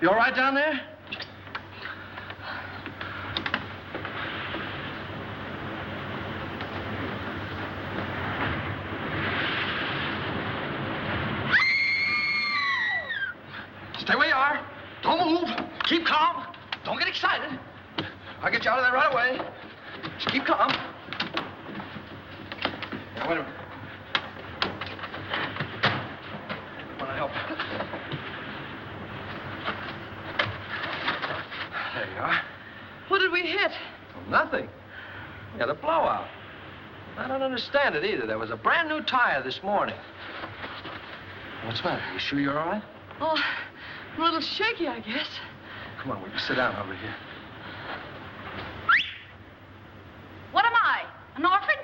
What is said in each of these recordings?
You all right down there? Stay where you are. Don't move. Keep calm. Don't get excited. I'll get you out of there right away. Just keep calm. Now, wait a minute. I want to help. There you are. What did we hit? Oh, nothing. We had a blowout. I don't understand it either. There was a brand new tire this morning. What's the matter? You sure you're all right? Oh, I'm a little shaky, I guess. Come on, will you sit down over here? What am I? An orphan?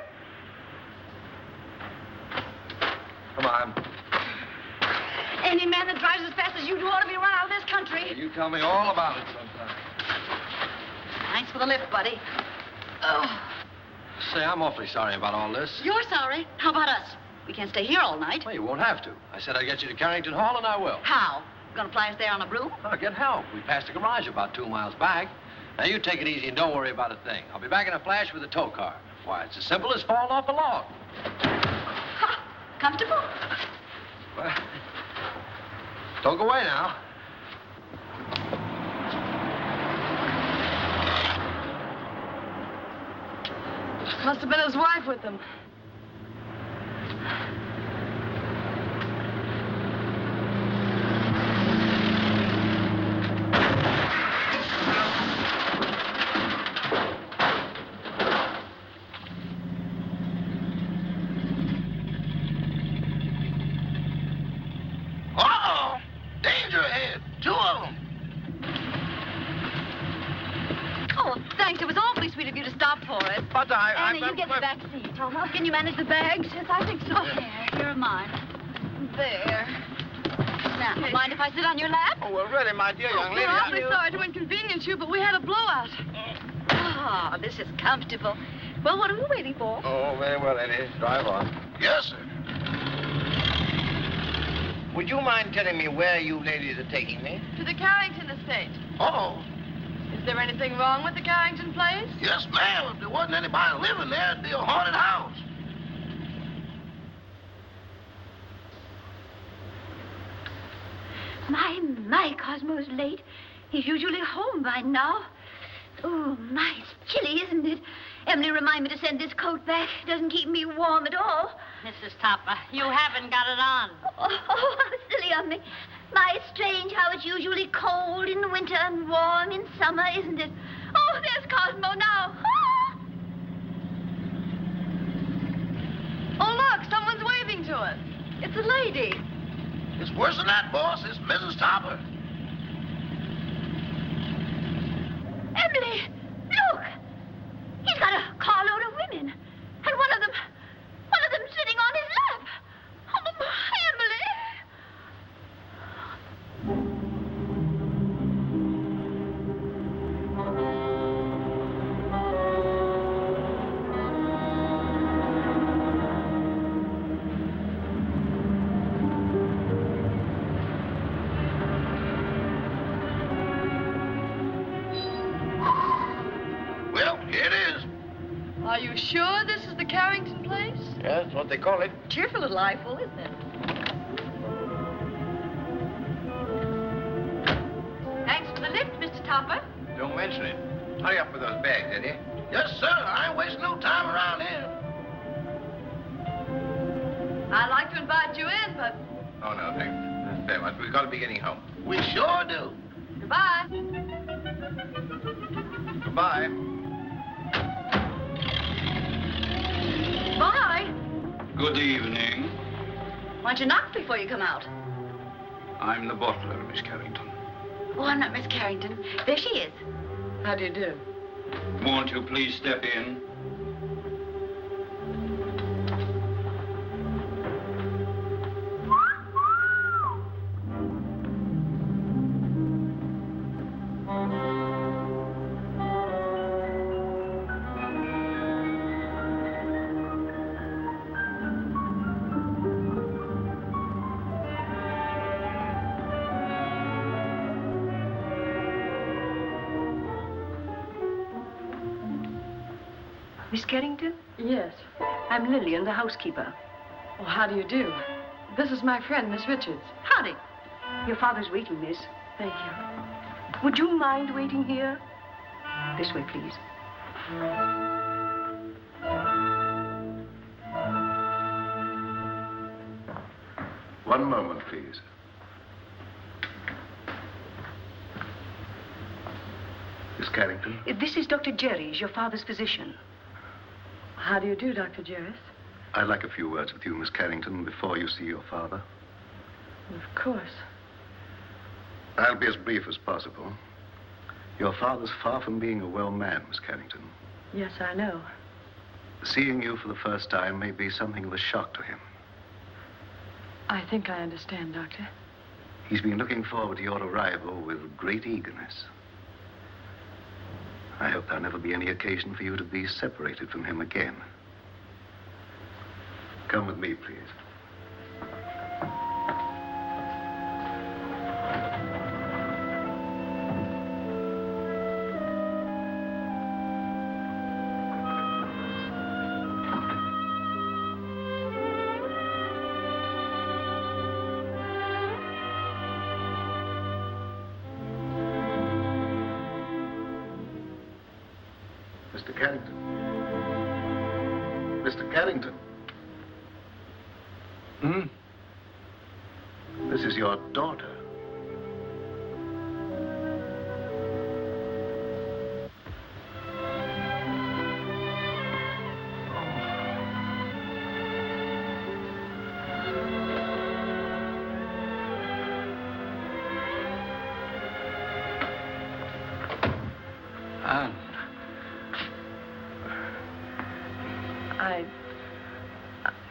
Come on. Any man that drives as fast as you do ought to be run out of this country. You tell me all about it sometime. Thanks for the lift, buddy. Oh. Say, I'm awfully sorry about all this. You're sorry. How about us? We can't stay here all night. Well, you won't have to. I said I'd get you to Carrington Hall, and I will. How? Gonna fly us there on a broom? I'll get help. We passed a garage about 2 miles back. Now, you take it easy and don't worry about a thing. I'll be back in a flash with a tow car. Why, it's as simple as falling off a log. Ha! Comfortable? Well, don't go away now. Must have been his wife with him. Can you manage the bags? Yes, I think so. Here are mine. There. Now, mind if I sit on your lap? Oh, well, really, my dear young lady. We're awfully sorry to inconvenience you, but we had a blowout. Ah, this is comfortable. Well, what are we waiting for? Oh, very well, Eddie. Drive on. Yes, sir. Would you mind telling me where you ladies are taking me? To the Carrington estate. Oh. Is there anything wrong with the Carrington place? Yes, ma'am. If there wasn't anybody living there, it'd be a haunted house. My, Cosmo's late. He's usually home by now. Oh, my, it's chilly, isn't it? Emily reminded me to send this coat back. It doesn't keep me warm at all. Mrs. Topper, you haven't got it on. Oh, silly of me. My, it's strange how it's usually cold in the winter and warm in summer, isn't it? Oh, there's Cosmo now. Ah! Oh, look, someone's waving to us. It's a lady. It's worse than that, boss. It's Mrs. Topper. Emily, look. He's got a carload of women. And one of them sitting on his lap. Oh, Emily. Well, here it is. Are you sure this is the Carrington place? Yeah, that's what they call it. Cheerful little eyeful, isn't it? Thanks for the lift, Mr. Topper. Don't mention it. Hurry up with those bags, Eddie. Yes, sir. I ain't wasting no time around here. I'd like to invite you in, but Oh, no, thanks. That's fair. But we've got to be getting home. We sure do. goodbye. Goodbye. Bye. Good evening. Why don't you knock before you come out? I'm the butler, Miss Carrington. Oh, I'm not Miss Carrington. There she is. How do you do? Won't you please step in? Miss Carrington? Yes. I'm Lillian, the housekeeper. Well, how do you do? This is my friend, Miss Richards. Howdy. Your father's waiting, miss. Thank you. Would you mind waiting here? This way, please. One moment, please. Miss Carrington? This is Dr. Jerry's, your father's physician. How do you do, Dr. Jerris? I'd like a few words with you, Miss Carrington, before you see your father. Of course. I'll be as brief as possible. Your father's far from being a well man, Miss Carrington. Yes, I know. Seeing you for the first time may be something of a shock to him. I think I understand, Doctor. He's been looking forward to your arrival with great eagerness. I hope there'll never be any occasion for you to be separated from him again. Come with me, please. Mr. Carrington. Mr. Carrington. Hmm? This is your daughter. Anne.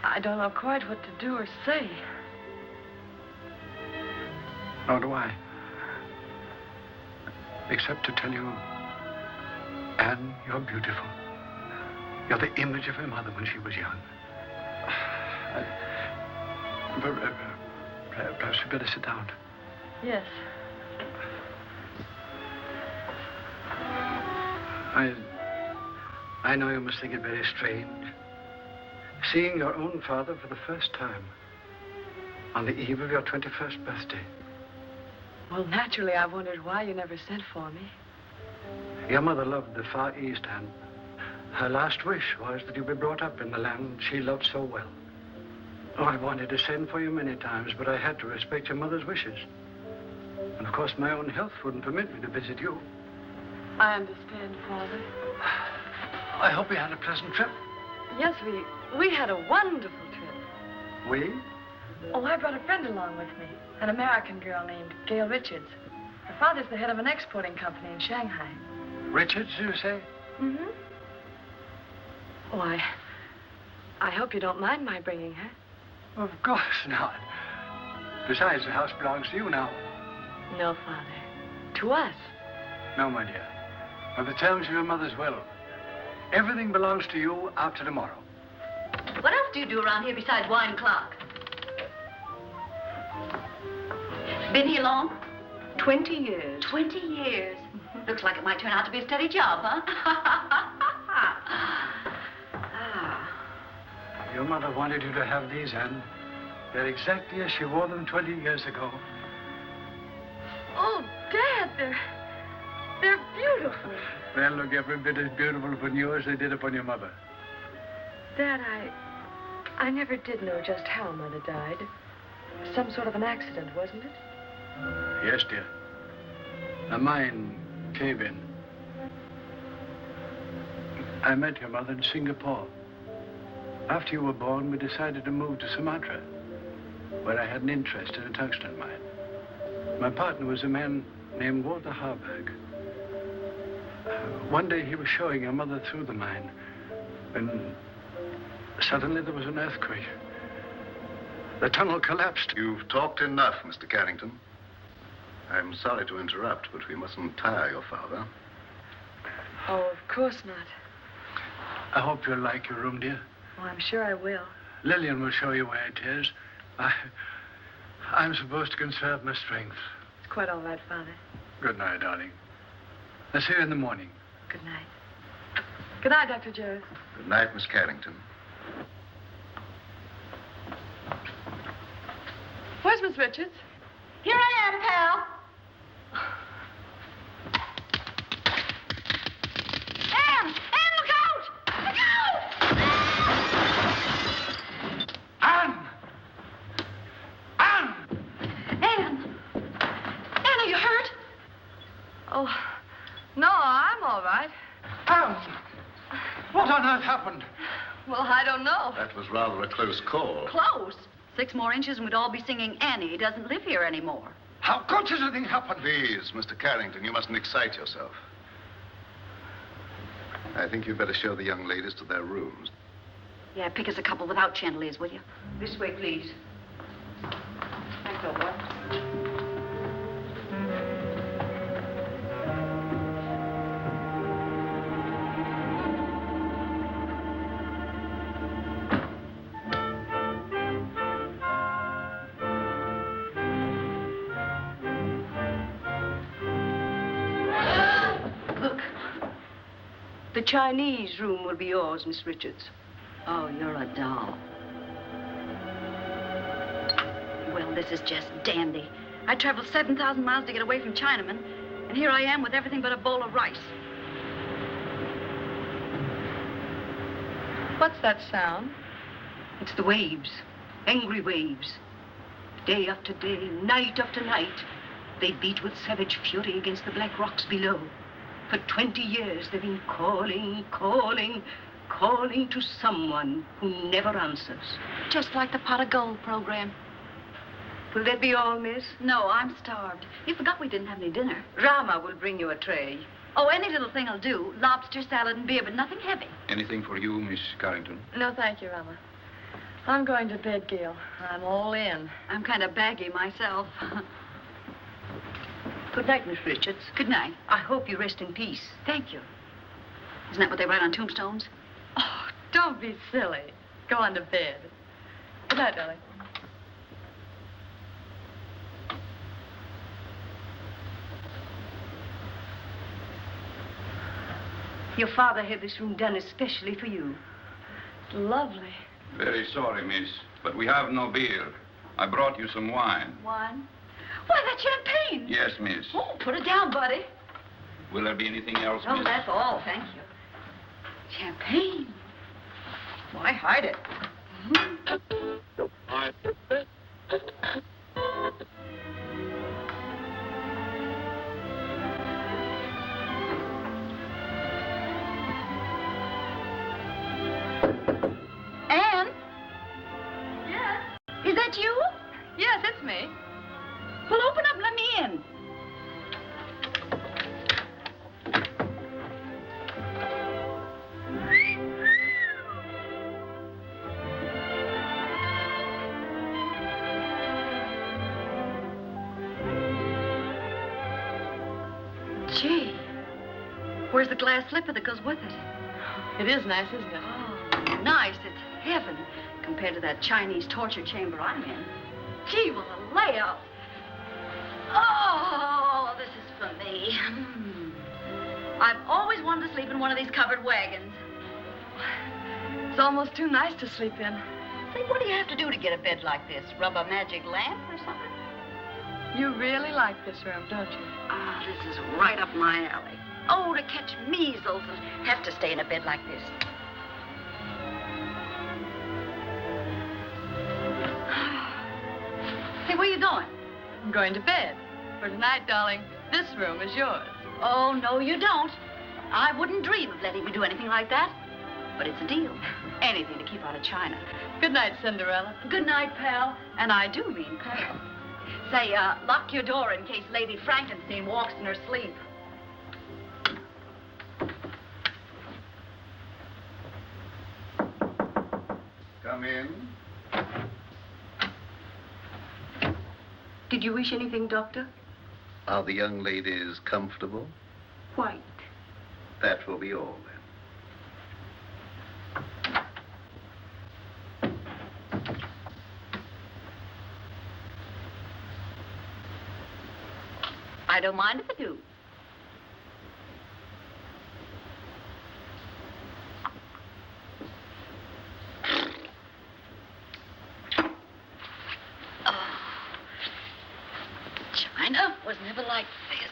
I don't know quite what to do or say. Nor do I. Except to tell you, Anne, you're beautiful. You're the image of her mother when she was young. Perhaps we better sit down. Yes. I know you must think it very strange. Seeing your own father for the first time on the eve of your 21st birthday. Well, naturally, I wondered why you never sent for me. Your mother loved the Far East, and her last wish was that you be brought up in the land she loved so well. Oh, I wanted to send for you many times, but I had to respect your mother's wishes. And of course, my own health wouldn't permit me to visit you. I understand, Father. I hope you had a pleasant trip. Yes, we had a wonderful trip. We? Oh, I brought a friend along with me, an American girl named Gail Richards. Her father's the head of an exporting company in Shanghai. Richards, you say? Mm-hmm. Oh, I hope you don't mind my bringing her. Of course not. Besides, the house belongs to you now. No, Father. To us. No, my dear. By the terms of your mother's will, everything belongs to you after tomorrow. What else do you do around here besides wine clock? Been here long? 20 years. 20 years. Looks like it might turn out to be a steady job, huh? Your mother wanted you to have these, Anne. They're exactly as she wore them 20 years ago. Oh, Dad, they're beautiful. They'll look every bit as beautiful upon you as they did upon your mother. Dad, I never did know just how Mother died. Some sort of an accident, wasn't it? Yes, dear. A mine cave-in. I met your mother in Singapore. After you were born, we decided to move to Sumatra, where I had an interest in a tungsten mine. My partner was a man named Walter Harburg. One day he was showing your mother through the mine, when suddenly there was an earthquake. The tunnel collapsed. You've talked enough, Mr. Carrington. I'm sorry to interrupt, but we mustn't tire your father. Oh, of course not. I hope you'll like your room, dear. Oh, I'm sure I will. Lillian will show you where it is. I'm supposed to conserve my strength. It's quite all right, Father. Good night, darling. I'll see you in the morning. Good night. Good night, Dr. Jerry. Good night, Miss Carrington. Where's Miss Richards? Here I am, pal. Anne, look out! Look out! Anne! Anne! Anne, are you hurt? Oh, no, I'm all right. Anne! What on earth happened? Well, I don't know. That was rather a close call. Close. 6 more inches and we'd all be singing Annie doesn't live here anymore. How could such a thing happen? Please, Mr. Carrington, you mustn't excite yourself. I think you'd better show the young ladies to their rooms. Yeah, pick us a couple without chandeliers, will you? This way, please. Thanks, old boy. The Chinese room will be yours, Miss Richards. Oh, you're a doll. Well, this is just dandy. I traveled 7,000 miles to get away from Chinamen, and here I am with everything but a bowl of rice. What's that sound? It's the waves, angry waves. Day after day, night after night, they beat with savage fury against the black rocks below. For 20 years, they've been calling, calling, calling to someone who never answers. Just like the pot of gold program. Will that be all, miss? No, I'm starved. You forgot we didn't have any dinner. Rama will bring you a tray. Oh, any little thing will do. Lobster, salad, and beer, but nothing heavy. Anything for you, Miss Carrington? No, thank you, Rama. I'm going to bed, Gail. I'm all in. I'm kind of baggy myself. Good night, Miss Richards. Good night. I hope you rest in peace. Thank you. Isn't that what they write on tombstones? Oh, don't be silly. Go on to bed. Good night, darling. Your father had this room done especially for you. Lovely. Very sorry, miss, but we have no beer. I brought you some wine. Wine? Why, that's champagne. Yes, miss. Oh, put it down, buddy. Will there be anything else, Oh, miss? that's all, thank you. Champagne. Why hide it? Anne? Yes? Is that you? Yes, it's me. Well, open up and let me in. Gee, where's the glass slipper that goes with it? It is nice, isn't it? Oh, nice. It's heaven compared to that Chinese torture chamber I'm in. Gee, well, the layout. Oh, this is for me. I've always wanted to sleep in one of these covered wagons. It's almost too nice to sleep in. Say, what do you have to do to get a bed like this? Rub a magic lamp or something? You really like this room, don't you? Ah, this is right up my alley. Oh, to catch measles and have to stay in a bed like this. Hey, where you going? I'm going to bed. For tonight, darling, this room is yours. Oh, no, you don't. I wouldn't dream of letting me do anything like that. But it's a deal. Anything to keep out of China. Good night, Cinderella. Good night, pal. And I do mean pal. Say, lock your door in case Lady Frankenstein walks in her sleep. Come in. Did you wish anything, Doctor? Are the young ladies comfortable? Quite. That will be all, then. I don't mind if I do. was never like this.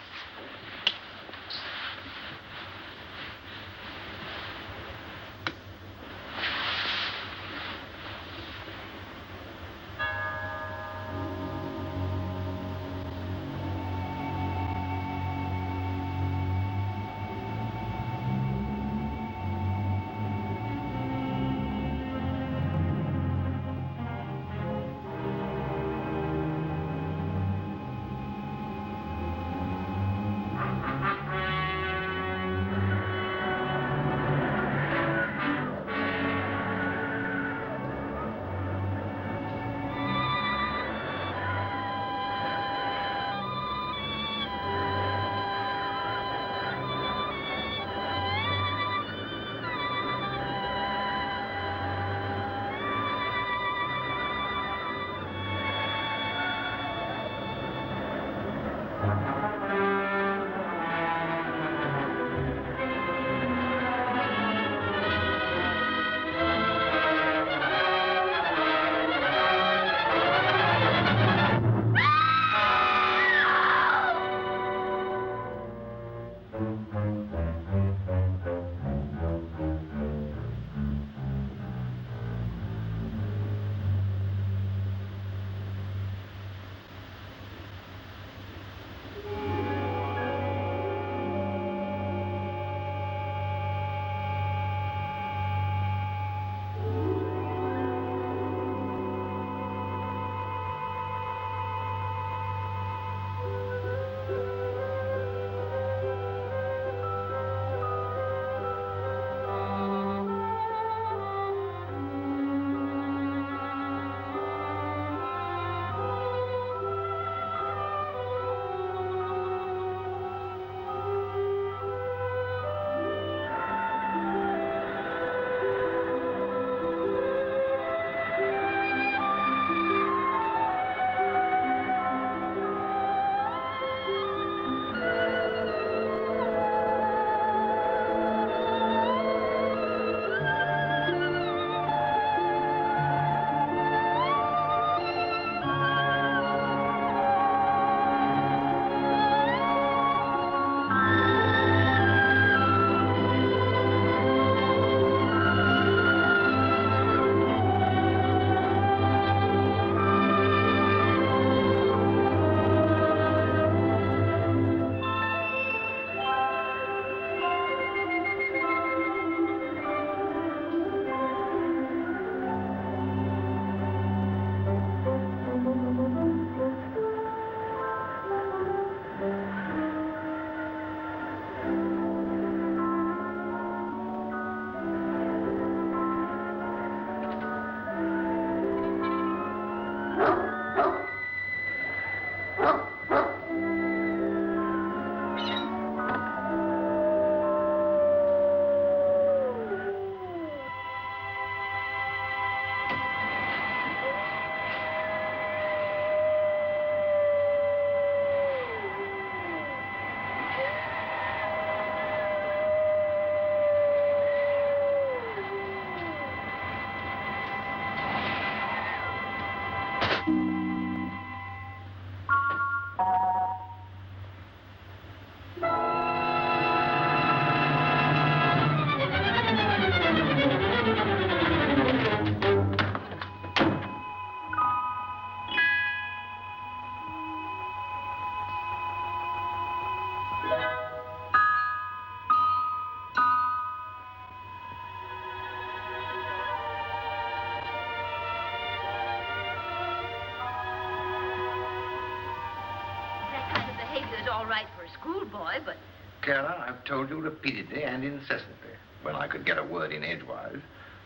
All right for a schoolboy, but... Kara, I've told you repeatedly and incessantly, when I could get a word in edgewise,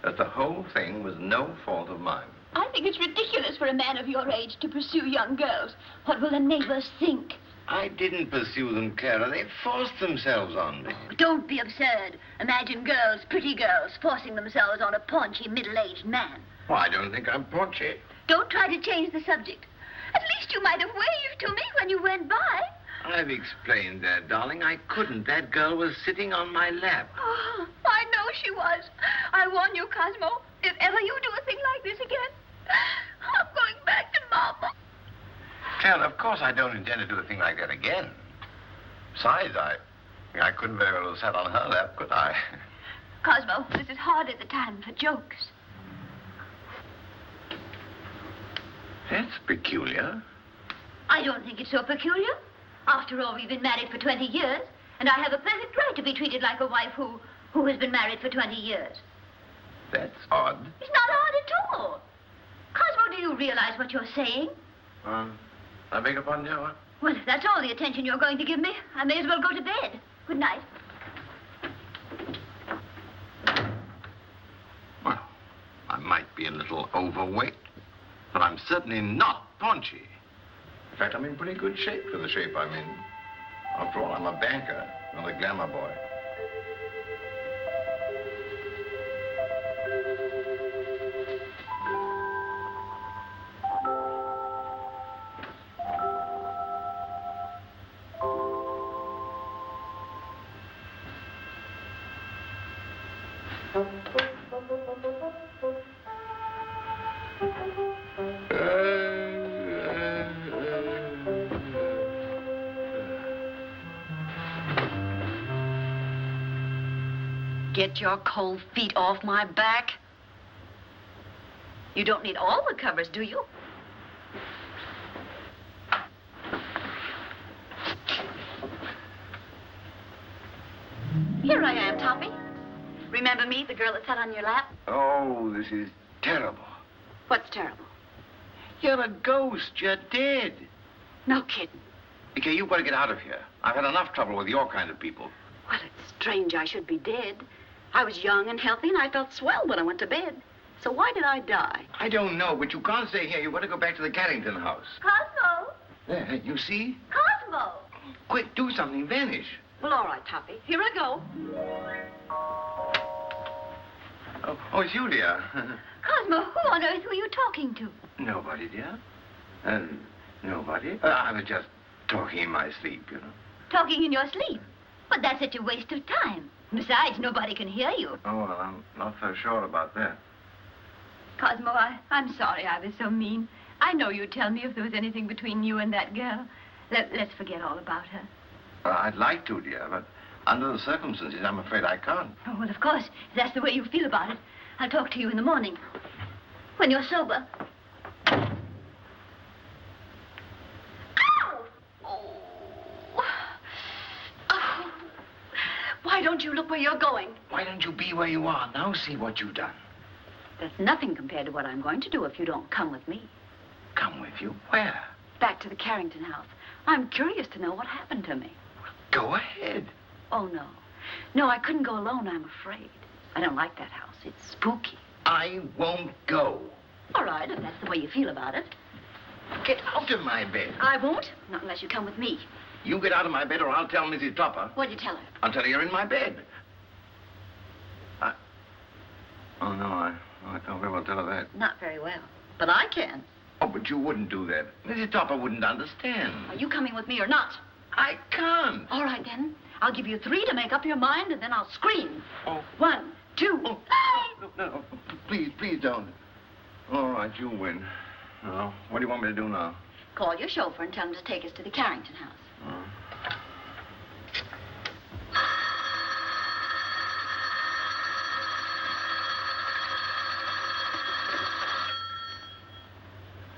that the whole thing was no fault of mine. I think it's ridiculous for a man of your age to pursue young girls. What will the neighbors think? I didn't pursue them, Kara. They forced themselves on me. Oh, don't be absurd. Imagine girls, pretty girls, forcing themselves on a paunchy, middle-aged man. Well, I don't think I'm paunchy. Don't try to change the subject. At least you might have waved to me when you went by. I've explained that, darling. I couldn't. That girl was sitting on my lap. Oh, I know she was. I warn you, Cosmo, if ever you do a thing like this again, I'm going back to Mama. Well, of course I don't intend to do a thing like that again. Besides, I couldn't very well have sat on her lap, could I? Cosmo, this is hardly the time for jokes. That's peculiar. I don't think it's so peculiar. After all, we've been married for 20 years, and I have a perfect right to be treated like a wife who has been married for 20 years. That's odd. It's not odd at all. Cosmo, do you realize what you're saying? I beg your pardon, dear, what? Well, if that's all the attention you're going to give me, I may as well go to bed. Good night. Well, I might be a little overweight, but I'm certainly not paunchy. In fact, I'm in pretty good shape for the shape I'm in. After all, I'm a banker, not a glamour boy. Get your cold feet off my back. You don't need all the covers, do you? Here I am, Toppy. Remember me, the girl that sat on your lap? Oh, this is terrible. What's terrible? You're a ghost. You're dead. No kidding. Okay, you've got to get out of here. I've had enough trouble with your kind of people. Well, it's strange I should be dead. I was young and healthy, and I felt swell when I went to bed. So why did I die? I don't know, but you can't stay here. You've got to go back to the Carrington house. Cosmo! There, you see? Cosmo! Quick, do something. Vanish. Well, all right, Toppy. Here I go. Oh, it's you, dear. Cosmo, who on earth were you talking to? Nobody, dear. Nobody. I was just talking in my sleep, you know. Talking in your sleep? But that's such a waste of time. Besides, nobody can hear you. Oh, well, I'm not so sure about that. Cosmo, I'm sorry I was so mean. I know you'd tell me if there was anything between you and that girl. Let's forget all about her. I'd like to, dear, but under the circumstances, I'm afraid I can't. Oh, well, of course, if that's the way you feel about it. I'll talk to you in the morning, when you're sober. Why don't you look where you're going? Why don't you be where you are? Now see what you've done. There's nothing compared to what I'm going to do if you don't come with me. Come with you? Where? Back to the Carrington house. I'm curious to know what happened to me. Go ahead. Oh, no. No, I couldn't go alone, I'm afraid. I don't like that house. It's spooky. I won't go. All right, if that's the way you feel about it. Get out of my bed. I won't, not unless you come with me. You get out of my bed or I'll tell Mrs. Topper. What'd you tell her? I'll tell her you're in my bed. Oh, no, I can't very well tell her that. Not very well. But I can. Oh, but you wouldn't do that. Mrs. Topper wouldn't understand. Are you coming with me or not? I can't. All right, then. I'll give you 3 to make up your mind, and then I'll scream. Oh. 1, 2. Oh. No, please don't. All right, you win. Now, what do you want me to do now? Call your chauffeur and tell him to take us to the Carrington house.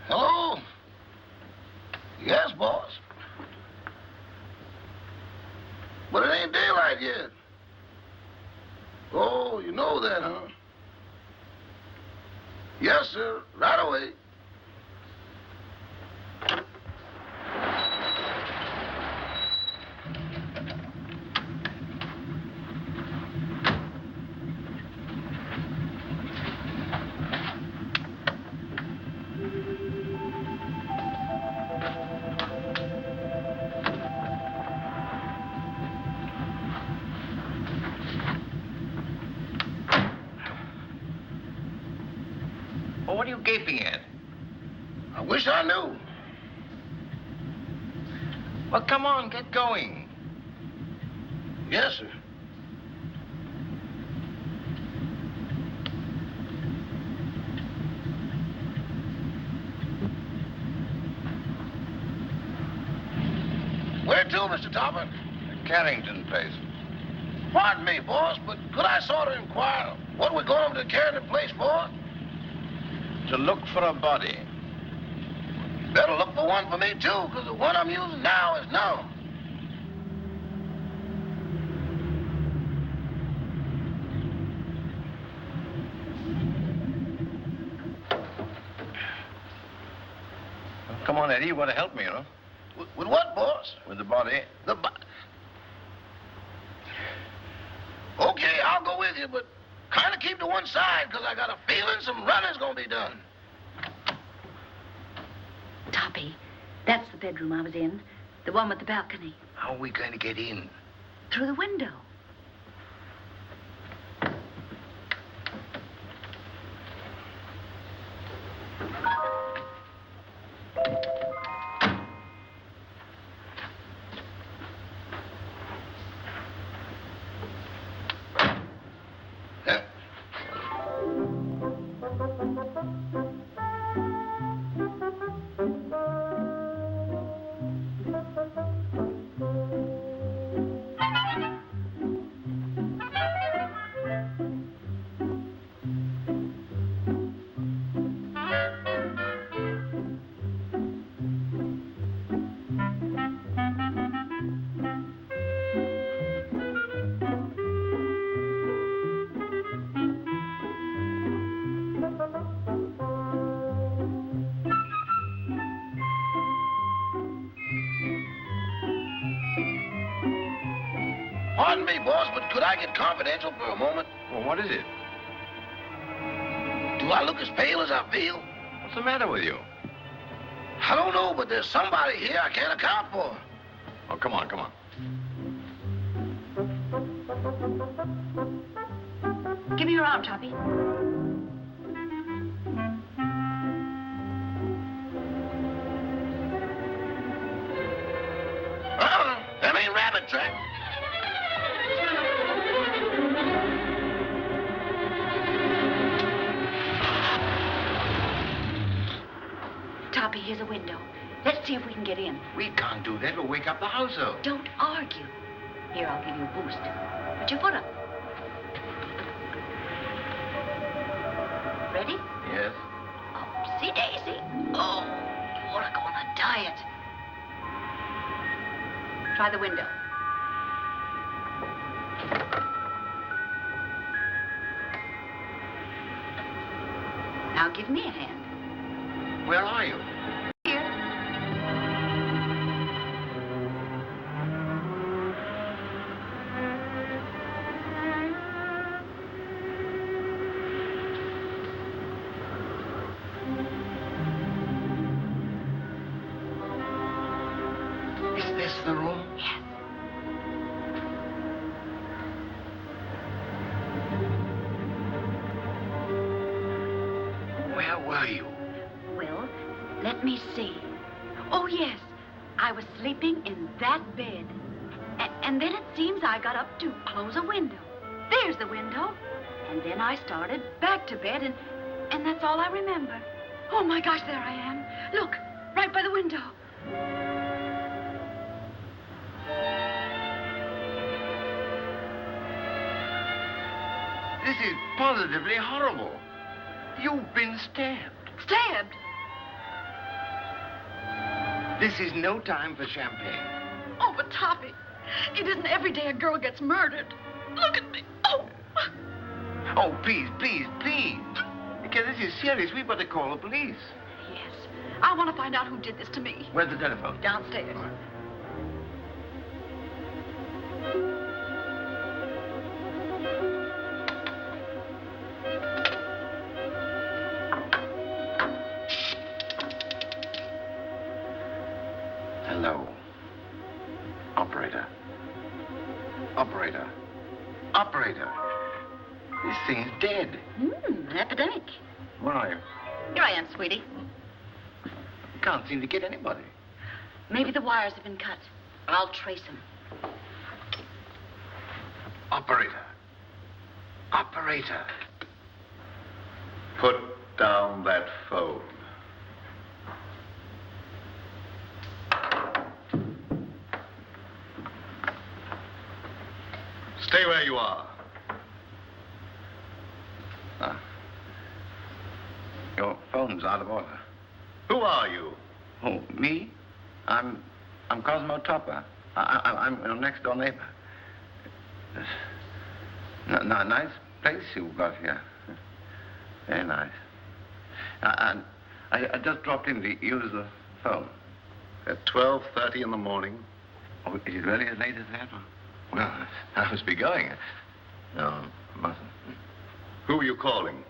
Hello? Yes, boss. But it ain't daylight yet. Oh, you know that, huh? Yes, sir. Right away. Well, what are you gaping at? I wish I knew. Well, come on, get going. Yes, sir. to, Mr. Topper? The Carrington place. Pardon me, boss, but could I sort of inquire what we're going to the Carrington place for? To look for a body. Better look for one for me, too, because the one I'm using now is no. Come on, Eddie, you want to help me, you know? With what, boss? With the body. Okay, I'll go with you, but kind of keep to one side, because I got a feeling some running's going to be done. Toppy, that's the bedroom I was in. The one with the balcony. How are we going to get in? Through the window. Pardon me, boss, but could I get confidential for a moment? Well, what is it? Do I look as pale as I feel? What's the matter with you? I don't know, but there's somebody here I can't account for. Oh, come on, come on. Give me your arm, Toppy. Them ain't rabbit tracks. Toppy, here's a window. Let's see if we can get in. We can't do that. It'll wake up the house up. Don't argue. Here, I'll give you a boost. Put your foot up. Ready? Yes. See, Daisy. Oh, you ought to go on a diet. Try the window. Now give me a hand. Where are you? Here. Is this the room? Yes. Where were you? Well, let me see. Oh, yes. I was sleeping in that bed. And then it seems I got up to close a window. There's the window. And then I started back to bed, and that's all I remember. Oh, my gosh, there I am. Look, right by the window. This is positively horrible. You've been stabbed. Stabbed? This is no time for champagne. Oh, but Toppy, it isn't every day a girl gets murdered. Look at me. Oh. Oh, please, please, please. Because this is serious. We've got to call the police. Yes. I want to find out who did this to me. Where's the telephone? Downstairs. Hello. Operator. Operator. Operator. This thing's dead. An epidemic. Where are you? Here I am, sweetie. Can't seem to get anybody. Maybe the wires have been cut. I'll trace them. Operator. Operator. Put down that phone. Stay where you are. Your phone's out of order. Who are you? Oh, me? I'm Cosmo Topper. I'm your next door neighbor. Nice place you've got here. Very nice. I just dropped in to use the phone. At 12:30 in the morning? Oh, is it really as late as that? Well, I must be going. No, mustn't. Who are you calling?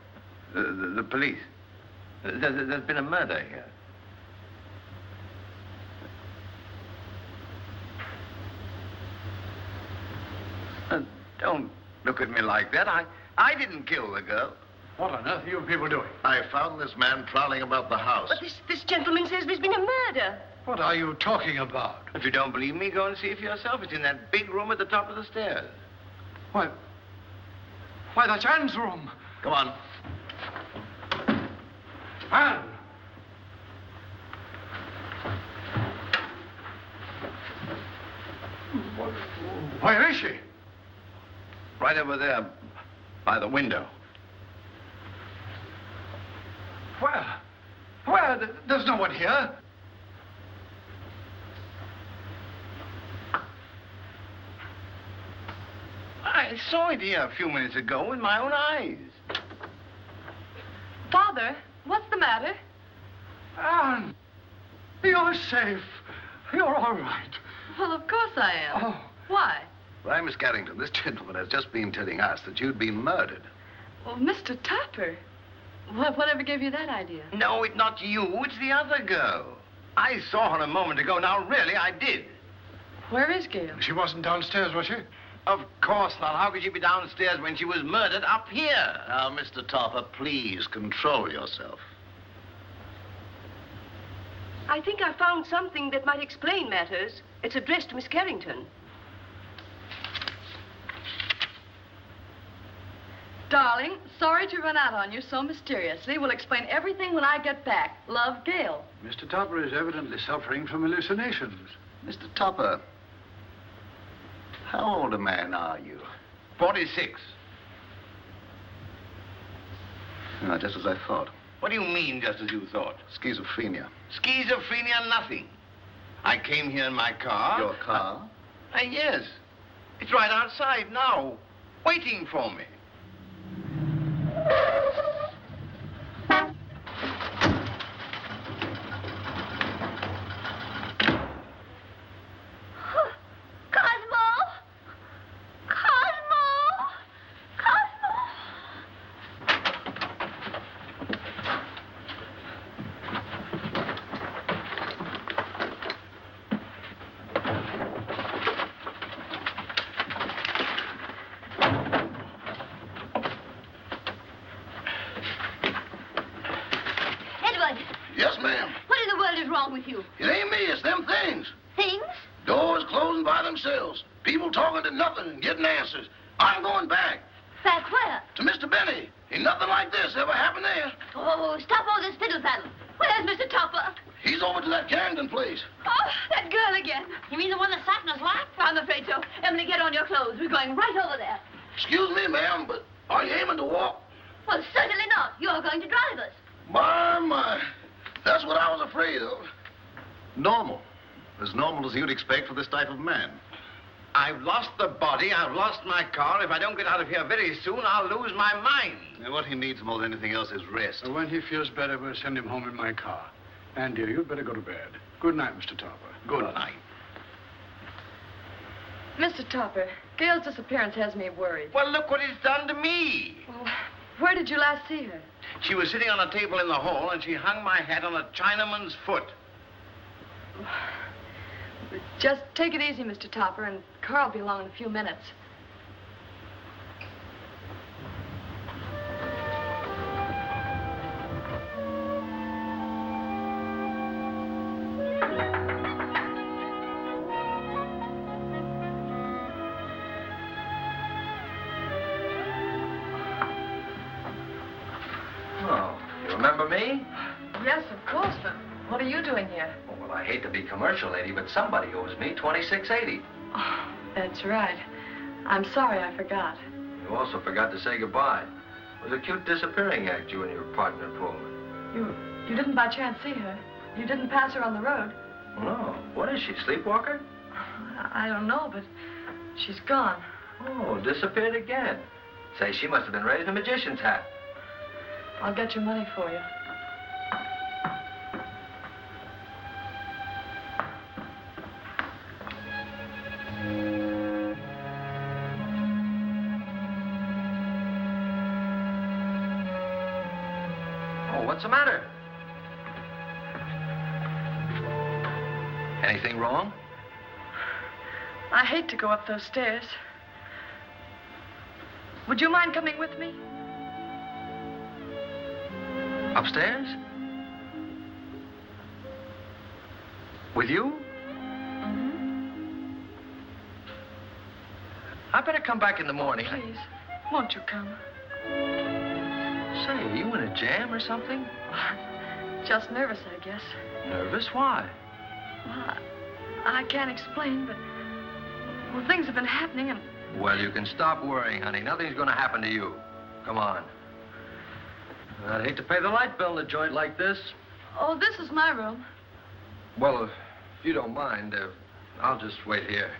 The police. There's been a murder here. Don't look at me like that. I didn't kill the girl. What on earth are you people doing? I found this man prowling about the house. But this gentleman says there's been a murder. What are you talking about? If you don't believe me, go and see for yourself. It's in that big room at the top of the stairs. Why, that's Anne's room. Come on. Anne! Where is she? Right over there, by the window. Where? There's no one here. I saw it here a few minutes ago with my own eyes. Father, what's the matter? Anne, you're safe. You're all right. Well, of course I am. Oh. Why? Why, Miss Carrington, this gentleman has just been telling us that you'd been murdered. Well, Mr. Topper. Whatever gave you that idea? No, it's not you. It's the other girl. I saw her a moment ago. Now, really, I did. Where is Gail? She wasn't downstairs, was she? Of course not. How could she be downstairs when she was murdered up here? Now, Mr. Topper, please control yourself. I think I found something that might explain matters. It's addressed to Miss Carrington. Darling, sorry to run out on you so mysteriously. We'll explain everything when I get back. Love, Gail. Mr. Topper is evidently suffering from hallucinations. Mr. Topper, how old a man are you? 46. No, just as I thought. What do you mean, just as you thought? Schizophrenia. Schizophrenia, nothing. I came here in my car. Your car? Yes. It's right outside now, waiting for me. Yes, ma'am. What in the world is wrong with you? It ain't me, it's them things. Things? Doors closing by themselves. People talking to nothing and getting answers. I'm going back. Back where? To Mr. Benny. Ain't nothing like this ever happened there. Oh, stop all this fiddle-faddle. Where's Mr. Topper? He's over to that Carrington place. Oh, that girl again. You mean the one that sat in his lap? I'm afraid so. Emily, get on your clothes. We're going right over there. Excuse me, ma'am, but are you aiming to walk? Well, certainly not. You're going to drive us. My. That's what I was afraid of. Normal. As normal as you'd expect for this type of man. I've lost the body, I've lost my car. If I don't get out of here very soon, I'll lose my mind. And what he needs more than anything else is rest. When he feels better, we'll send him home in my car. And, dear, you'd better go to bed. Good night, Mr. Topper. Good night. Mr. Topper, Gail's disappearance has me worried. Well, look what it's done to me. Well, where did you last see her? She was sitting on a table in the hall, and she hung my hat on a Chinaman's foot. Just take it easy, Mr. Topper, and Carl will be along in a few minutes. Oh, you remember me? Yes, of course, but what are you doing here? Oh, well, I hate to be commercial, lady, but somebody owes me $26.80. Oh, that's right. I'm sorry I forgot. You also forgot to say goodbye. It was a cute disappearing act you and your partner pulled. You didn't by chance see her? You didn't pass her on the road? No. What is she, sleepwalker? I don't know, but she's gone. Oh, disappeared again. Say, she must have been raised in a magician's hat. I'll get your money for you. Oh, what's the matter? Anything wrong? I hate to go up those stairs. Would you mind coming with me? Upstairs? With you? Mm-hmm. I better come back in the morning. Please, won't you come? Say, are you in a jam or something? Just nervous, I guess. Nervous? Why? Well, I can't explain, but... Well, things have been happening and... Well, you can stop worrying, honey. Nothing's going to happen to you. Come on. I'd hate to pay the light bill in a joint like this. Oh, this is my room. Well, if you don't mind, I'll just wait here.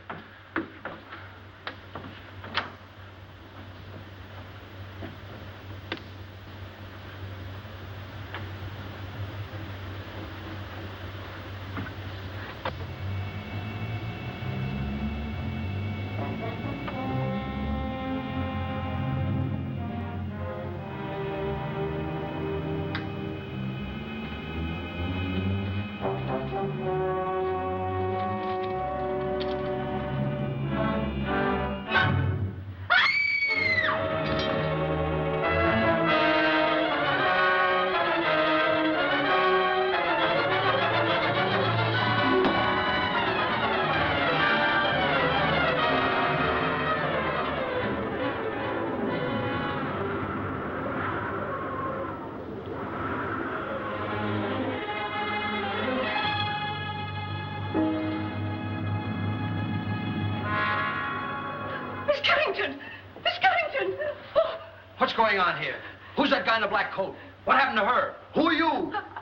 What's going on here? Who's that guy in the black coat? What happened to her? Who are you?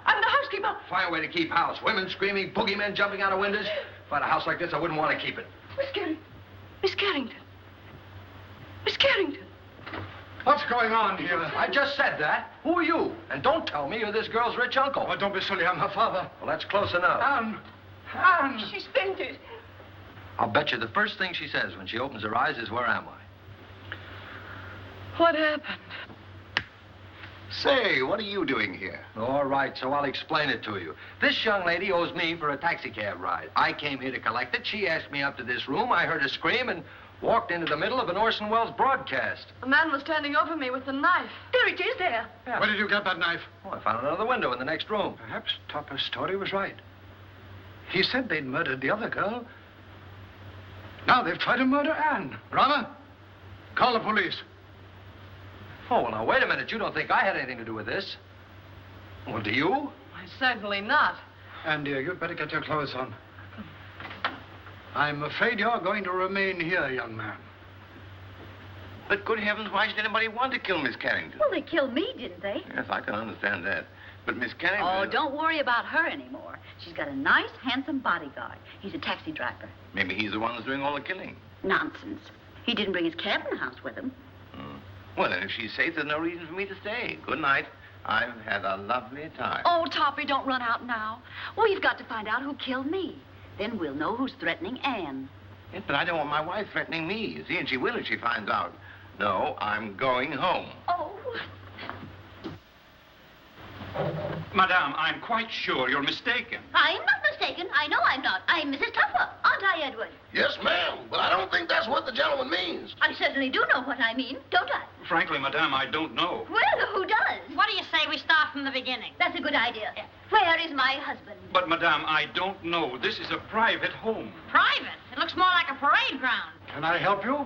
I'm the housekeeper. Fine way to keep house. Women screaming, boogeymen jumping out of windows. If I had a house like this, I wouldn't want to keep it. Miss Carrington. Miss Carrington. What's going on here? I just said that. Who are you? And don't tell me you're this girl's rich uncle. Oh, don't be silly. I'm her father. Well, that's close enough. Anne! She's fainted. I'll bet you the first thing she says when she opens her eyes is, where am I? What happened? Say, what are you doing here? All right, so I'll explain it to you. This young lady owes me for a taxicab ride. I came here to collect it. She asked me up to this room. I heard her scream and walked into the middle of an Orson Welles broadcast. A man was standing over me with a knife. There it is, there. Yeah. Where did you get that knife? Oh, I found it under the window in the next room. Perhaps Topper's story was right. He said they'd murdered the other girl. Now they've tried to murder Anne. Rama, call the police. Oh, well, now, wait a minute. You don't think I had anything to do with this? Well, do you? Why, certainly not. Anne, dear, you'd better get your clothes on. I'm afraid you're going to remain here, young man. But good heavens, why should anybody want to kill Miss Carrington? Well, they killed me, didn't they? Yes, I can understand that. But Miss Carrington... Oh, don't worry about her anymore. She's got a nice, handsome bodyguard. He's a taxi driver. Maybe he's the one who's doing all the killing. Nonsense. He didn't bring his cab in the house with him. Well, then, if she's safe, there's no reason for me to stay. Good night. I've had a lovely time. Oh, Toppy, don't run out now. We've got to find out who killed me. Then we'll know who's threatening Anne. Yes, but I don't want my wife threatening me, you see, and she will if she finds out. No, I'm going home. Oh. Madame, I'm quite sure you're mistaken. I'm not mistaken. I know I'm not. I'm Mrs. Tupper, aren't I, Edward? Yes, ma'am, but I don't think that's what the gentleman means. I certainly do know what I mean, don't I? Frankly, Madame, I don't know. Well, who does? What do you say we start from the beginning? That's a good idea. Where is my husband? But, Madame, I don't know. This is a private home. Private? It looks more like a parade ground. Can I help you?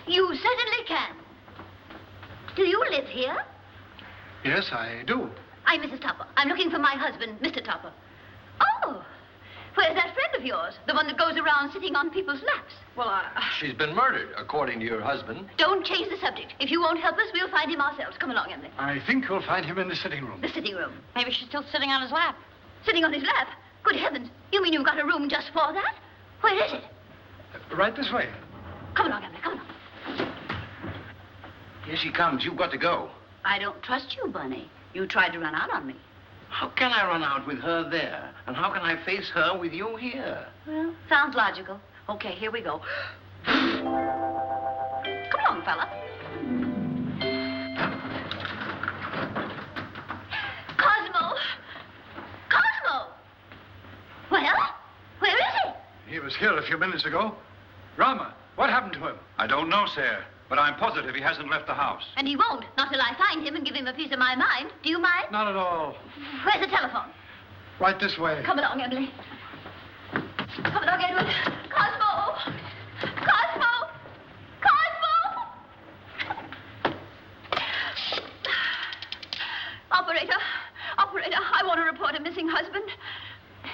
You certainly can. Do you live here? Yes, I do. I'm Mrs. Tupper. I'm looking for my husband, Mr. Tupper. Oh, where's that friend of yours? The one that goes around sitting on people's laps? Well, She's been murdered, according to your husband. Don't change the subject. If you won't help us, we'll find him ourselves. Come along, Emily. I think we'll find him in the sitting room. The sitting room. Maybe she's still sitting on his lap. Sitting on his lap? Good heavens. You mean you've got a room just for that? Where is it? Right this way. Come along, Emily. Come along. Here she comes. You've got to go. I don't trust you, Bunny. You tried to run out on me. How can I run out with her there? And how can I face her with you here? Well, sounds logical. Okay, here we go. Come along, fella. Cosmo! Cosmo! Well, where is he? He was here a few minutes ago. Rama, what happened to him? I don't know, sir, but I'm positive he hasn't left the house. And he won't, not till I find him and give him a piece of my mind. Do you mind? Not at all. Where's the telephone? Right this way. Come along, Emily. Come along, Edward. Cosmo! Cosmo! Cosmo! Operator, I want to report a missing husband.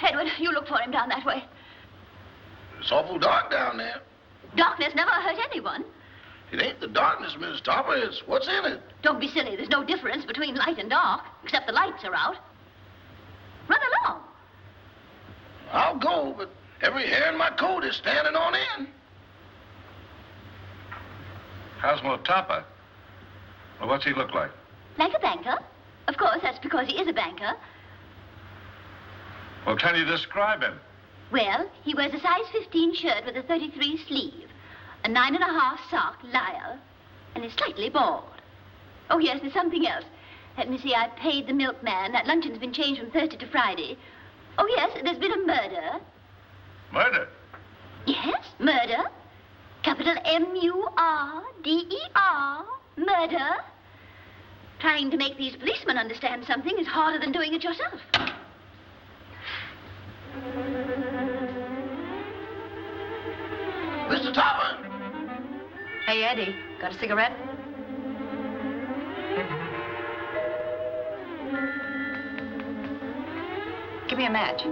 Edward, you look for him down that way. It's awful dark down there. Darkness never hurt anyone. It ain't the darkness, Miss Topper. It's what's in it. Don't be silly. There's no difference between light and dark, except the lights are out. Run along. I'll go, but every hair in my coat is standing on end. Cosmo Topper? Well, what's he look like? Like a banker. Of course, that's because he is a banker. Well, can you describe him? Well, he wears a size 15 shirt with a 33 sleeve, a 9.5 sock, Lyle, and is slightly bald. Oh, yes, there's something else. Let me see, I paid the milkman. That luncheon's been changed from Thursday to Friday. Oh, yes, there's been a murder. Murder? Yes, murder. Capital M-U-R-D-E-R. Murder. Trying to make these policemen understand something is harder than doing it yourself. Mr. Topper! Hey, Eddie, got a cigarette? Give me a match.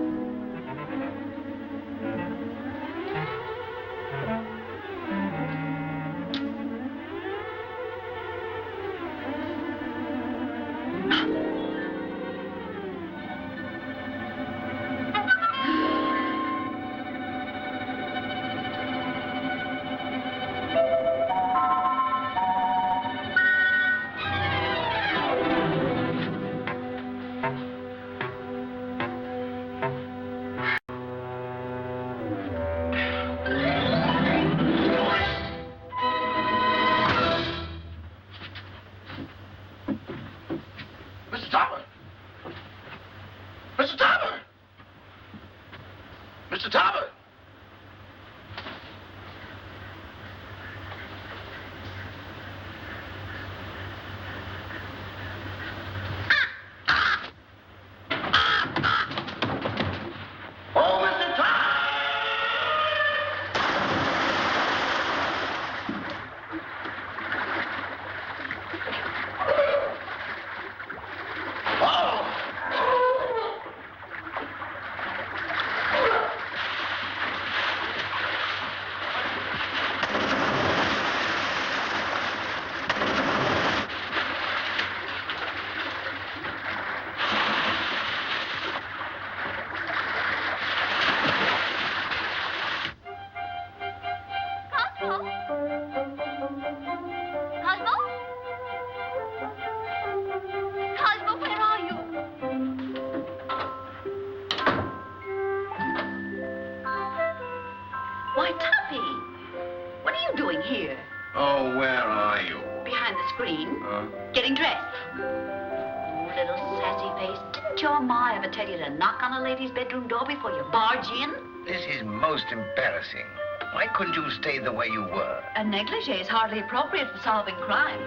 Getting dressed. Oh, little sassy face. Didn't your ma ever tell you to knock on a lady's bedroom door before you barge in? This is most embarrassing. Why couldn't you stay the way you were? A negligee is hardly appropriate for solving crimes.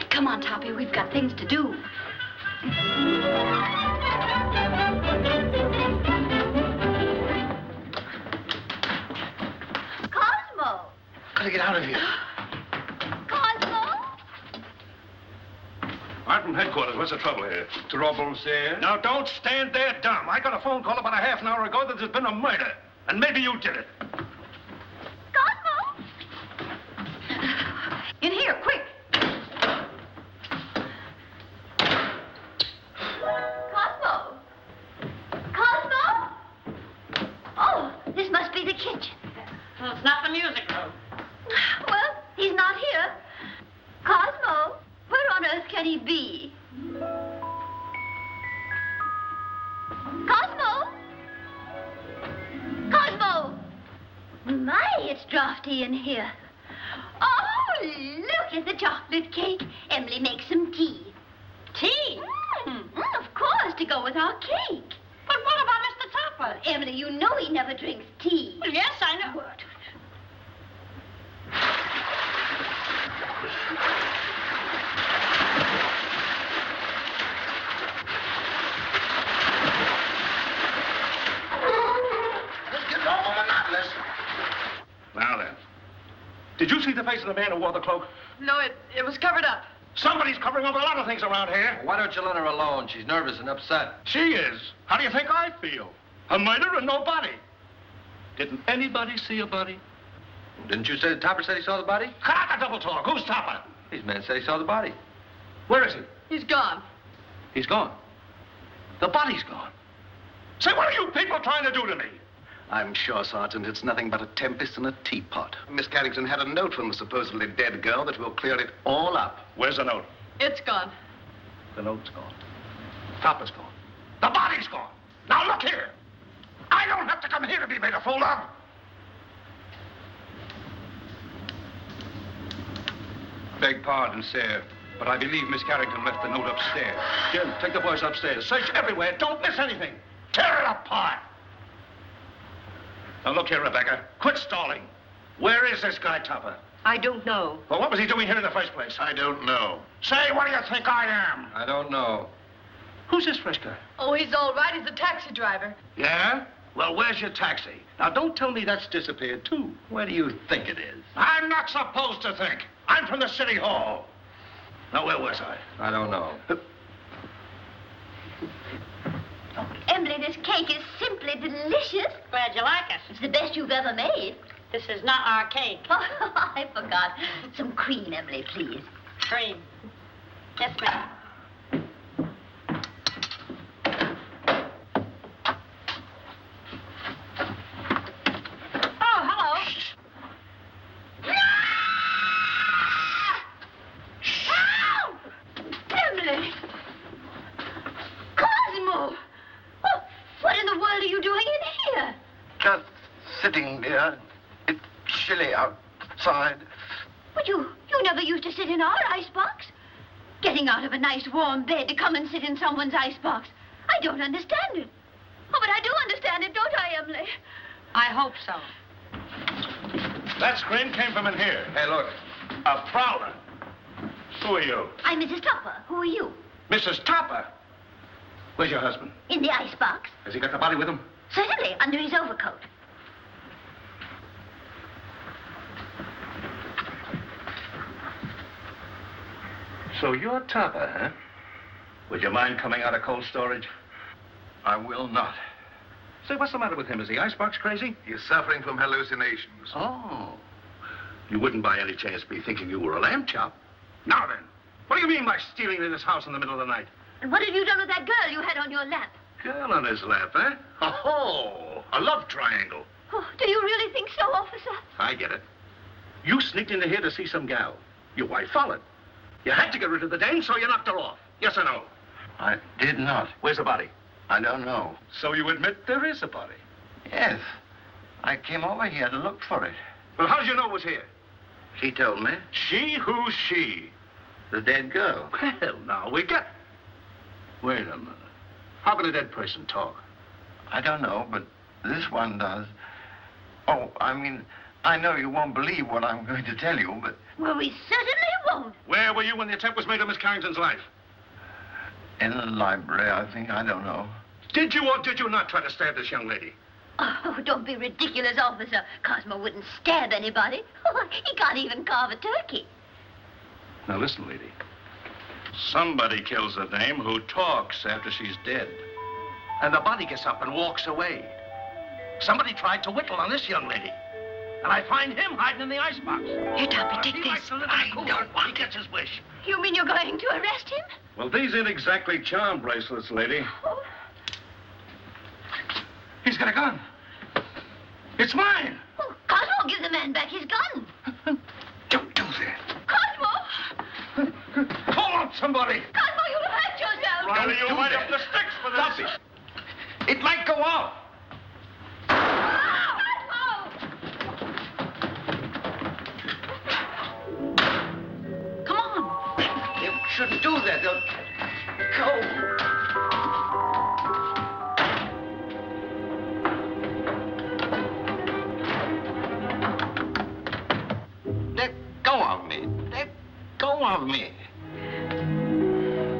Come on, Toppy, we've got things to do. Gotta get out of here. Cosmo? I'm from headquarters. What's the trouble here? Trouble, sir? Now, don't stand there dumb. I got a phone call about a half an hour ago that there's been a murder. And maybe you did it. Cosmo! In here, quick. Cosmo! Cosmo! Oh, this must be the kitchen. Well, it's not the music room. Well, he's not here. Cosmo, where on earth can he be? Cosmo! Cosmo! My, it's drafty in here. Oh, look at the chocolate cake. Emily, make some tea. Tea? Of course, to go with our cake. But what about Mr. Topper? Emily, you know he never drinks tea. Well, yes, I know. What? This gets awful monotonous. Now then. Did you see the face of the man who wore the cloak? No, it was covered up. Somebody's covering up a lot of things around here. Why don't you let her alone? She's nervous and upset. She is. How do you think I feel? A murder and no body. Didn't anybody see a body? Didn't you say the Topper said he saw the body? Cut out the double talk. Who's Topper? These men said he saw the body. Where is he? He's gone. He's gone. The body's gone. Say, what are you people trying to do to me? I'm sure, Sergeant, it's nothing but a tempest in a teapot. Miss Carrington had a note from the supposedly dead girl that will clear it all up. Where's the note? It's gone. The note's gone. Topper's gone. The body's gone. Now, look here. I don't have to come here to be made a fool of. Beg pardon, sir, but I believe Miss Carrington left the note upstairs. Jim, take the boys upstairs. Search everywhere. Don't miss anything. Tear it apart. Now, look here, Rebecca. Quit stalling. Where is this guy, Topper? I don't know. Well, what was he doing here in the first place? I don't know. Say, what do you think I am? I don't know. Who's this fresh guy? Oh, he's all right. He's a taxi driver. Yeah? Well, where's your taxi? Now, don't tell me that's disappeared, too. Where do you think it is? I'm not supposed to think. I'm from the city hall. Now, where was I? I don't know. Oh, Emily, this cake is simply delicious. Glad you like it. It's the best you've ever made. This is not our cake. Oh, I forgot. Some cream, Emily, please. Cream. Yes, ma'am. Oh, hello. Help! Emily! Cosmo! Oh, what in the world are you doing in here? Just sitting, dear. It's chilly outside. But you never used to sit in our icebox. Getting out of a nice warm bed to come and sit in someone's icebox. I don't understand it. Oh, but I do understand it, don't I, Emily? I hope so. That scream came from in here. Hey, look. A prowler. Who are you? I'm Mrs. Topper. Who are you? Mrs. Topper. Where's your husband? In the icebox. Has he got the body with him? Certainly, under his overcoat. So you're Topper, huh? Would you mind coming out of cold storage? I will not. Say, what's the matter with him? Is the icebox crazy? He's suffering from hallucinations. Oh. You wouldn't by any chance be thinking you were a lamb chop. Now then, what do you mean by stealing into this house in the middle of the night? And what have you done with that girl you had on your lap? Girl on his lap, eh? Oh, a love triangle. Oh, do you really think so, officer? I get it. You sneaked into here to see some gal. Your wife followed. You had to get rid of the dame, so you knocked her off. Yes or no? I did not. Where's the body? I don't know. So you admit there is a body? Yes. I came over here to look for it. Well, how did you know it was here? She told me. She? Who's she? The dead girl. Well, now, we get... Wait a minute. How can a dead person talk? I don't know, but this one does. Oh, I mean, I know you won't believe what I'm going to tell you, but... Well, we certainly won't. Where were you when the attempt was made on Miss Carrington's life? In the library, I think. I don't know. Did you or did you not try to stab this young lady? Oh, don't be ridiculous, officer. Cosmo wouldn't stab anybody. Oh, he can't even carve a turkey. Now, listen, lady. Somebody kills a dame who talks after she's dead. And the body gets up and walks away. Somebody tried to whittle on this young lady. And I find him hiding in the icebox. Here, Toppy, take this. I don't want. He gets his wish. You mean you're going to arrest him? Well, these ain't exactly charm bracelets, lady. Oh. He's got a gun. It's mine. Oh, Cosmo, give the man back his gun. Don't do that. Cosmo! Call out somebody. Cosmo, you'll hurt yourself. Riley, you might have the sticks for this. Stop it. It might go off. Come on. You shouldn't do that. They'll go. Let go of me. Let go of me.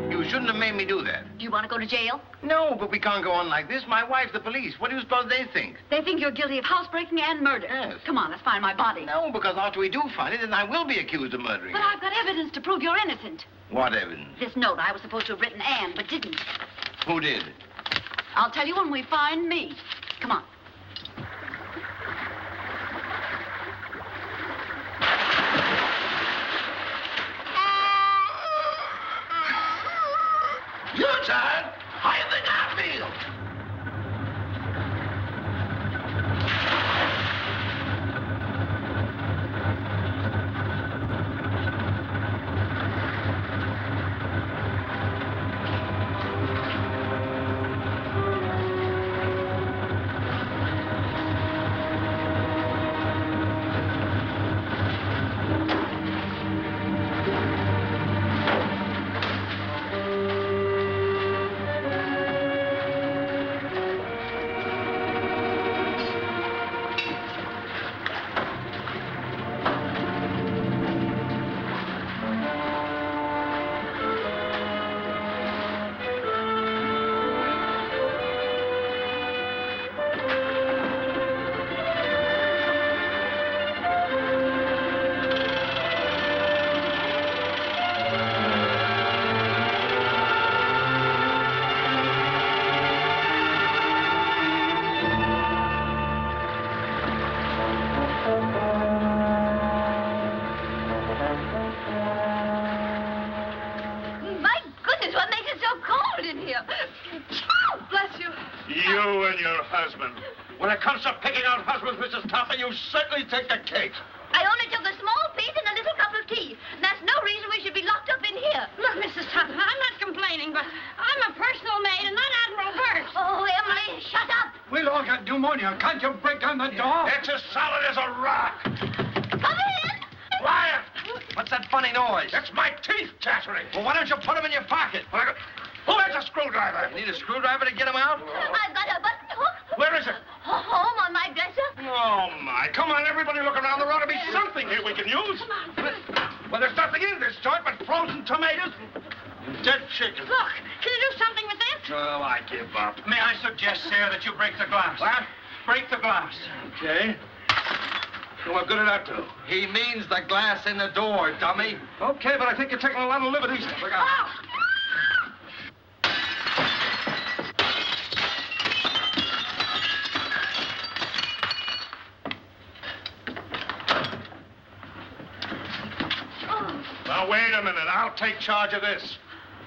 You shouldn't have made me do that. Do you want to go to jail? No, but we can't go on like this. My wife's the police. What do you suppose they think? They think you're guilty of housebreaking and murder. Yes. Come on, let's find my body. No, because after we do find it, then I will be accused of murdering But her. I've got evidence to prove you're innocent. What evidence? This note I was supposed to have written Anne, but didn't. Who did? I'll tell you when we find me. Come on. You're tired. How you think I feel? My goodness, what makes it so cold in here? Oh, bless you. You and your husband. When it comes to picking out husbands, Mrs. Topper, you certainly take the cake. I only took a small piece and a little cup of tea. And that's no reason we should be locked up in here. Look, Mrs. Topper, I'm not complaining, but I'm a personal maid and not Admiral Burt. Oh, Emily, shut up. We'll all get pneumonia. Can't you break down the door? It's as solid as a rock. Come in. Quiet! What's that funny noise? That's my teeth chattering. Well, why don't you put them in your pocket? Who has a screwdriver? You need a screwdriver to get them out? I've got a button hook. Where is it? Home on my dresser. Oh, my. Come on, everybody look around. There ought to be something here we can use. Well, there's nothing in this joint but frozen tomatoes and dead chicken. Look, can you do something with this? Oh, I give up. May I suggest, sir, that you break the glass? What? Break the glass. Okay. So what good did that do? He means the glass in the door, dummy. Okay, but I think you're taking a lot of liberties. Look out. Now, wait a minute. I'll take charge of this.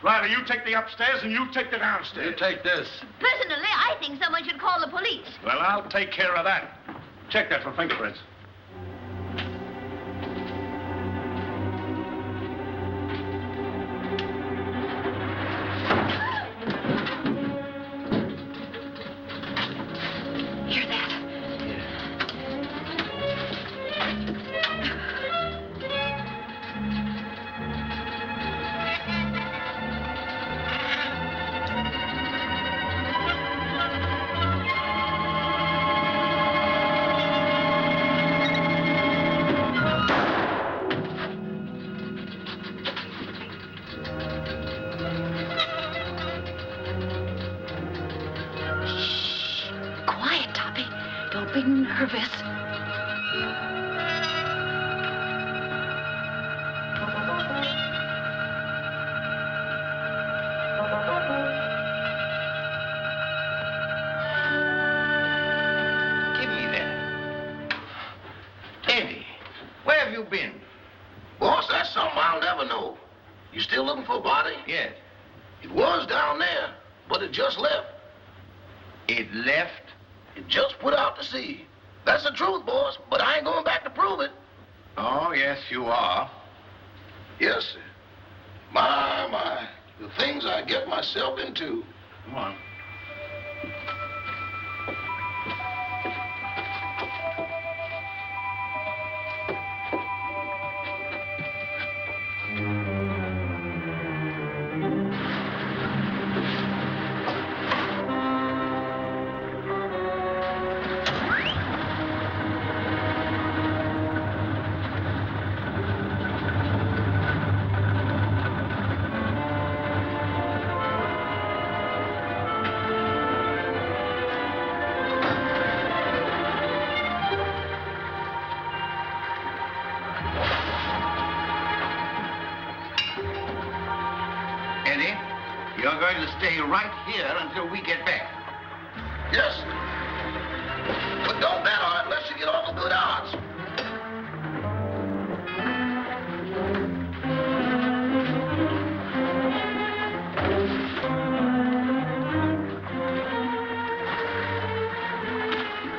Riley, you take the upstairs and you take the downstairs. You take this. Personally, I think someone should call the police. Well, I'll take care of that. Check that for fingerprints. Hear that? Don't be nervous. just left. It left? It just put out to sea. That's the truth, boss, but I ain't going back to prove it. Oh, yes, you are. Yes, sir. My, the things I get myself into. Come on. You're going to stay right here until we get back. Yes, sir. But don't bet on it unless you get all the good odds.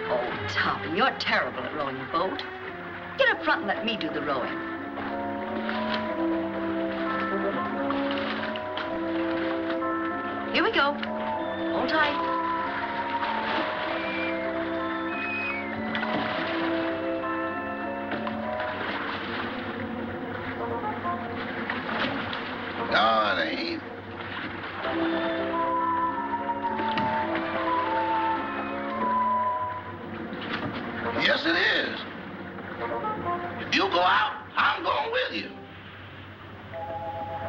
Oh, Tommy, you're terrible at rowing a boat. Get up front and let me do the rowing. Here we go. Hold tight. No, it ain't. Yes, it is. If you go out, I'm going with you.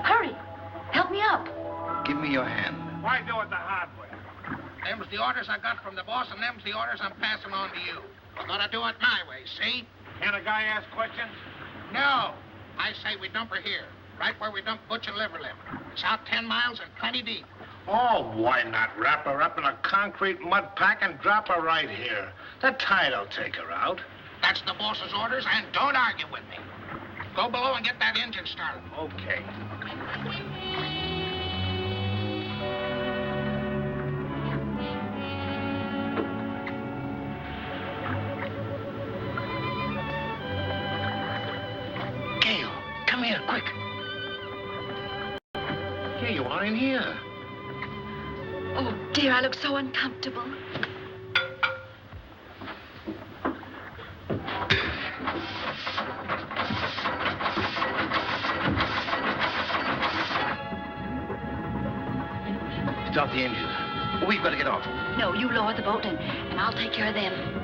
Hurry. Help me up. Give me your hand. Why do it the hard way? Them's the orders I got from the boss, and them's the orders I'm passing on to you. We're gonna do it my way, see? Can a guy ask questions? No. I say we dump her here, right where we dump Butch and Liver Lip. It's out 10 miles and plenty deep. Oh, why not wrap her up in a concrete mud pack and drop her right here? The tide'll take her out. That's the boss's orders, and don't argue with me. Go below and get that engine started. Okay. Come here, quick. Here you are in here. Oh, dear, I look so uncomfortable. Stop the engine. We've got to get off. No, you lower the boat and I'll take care of them.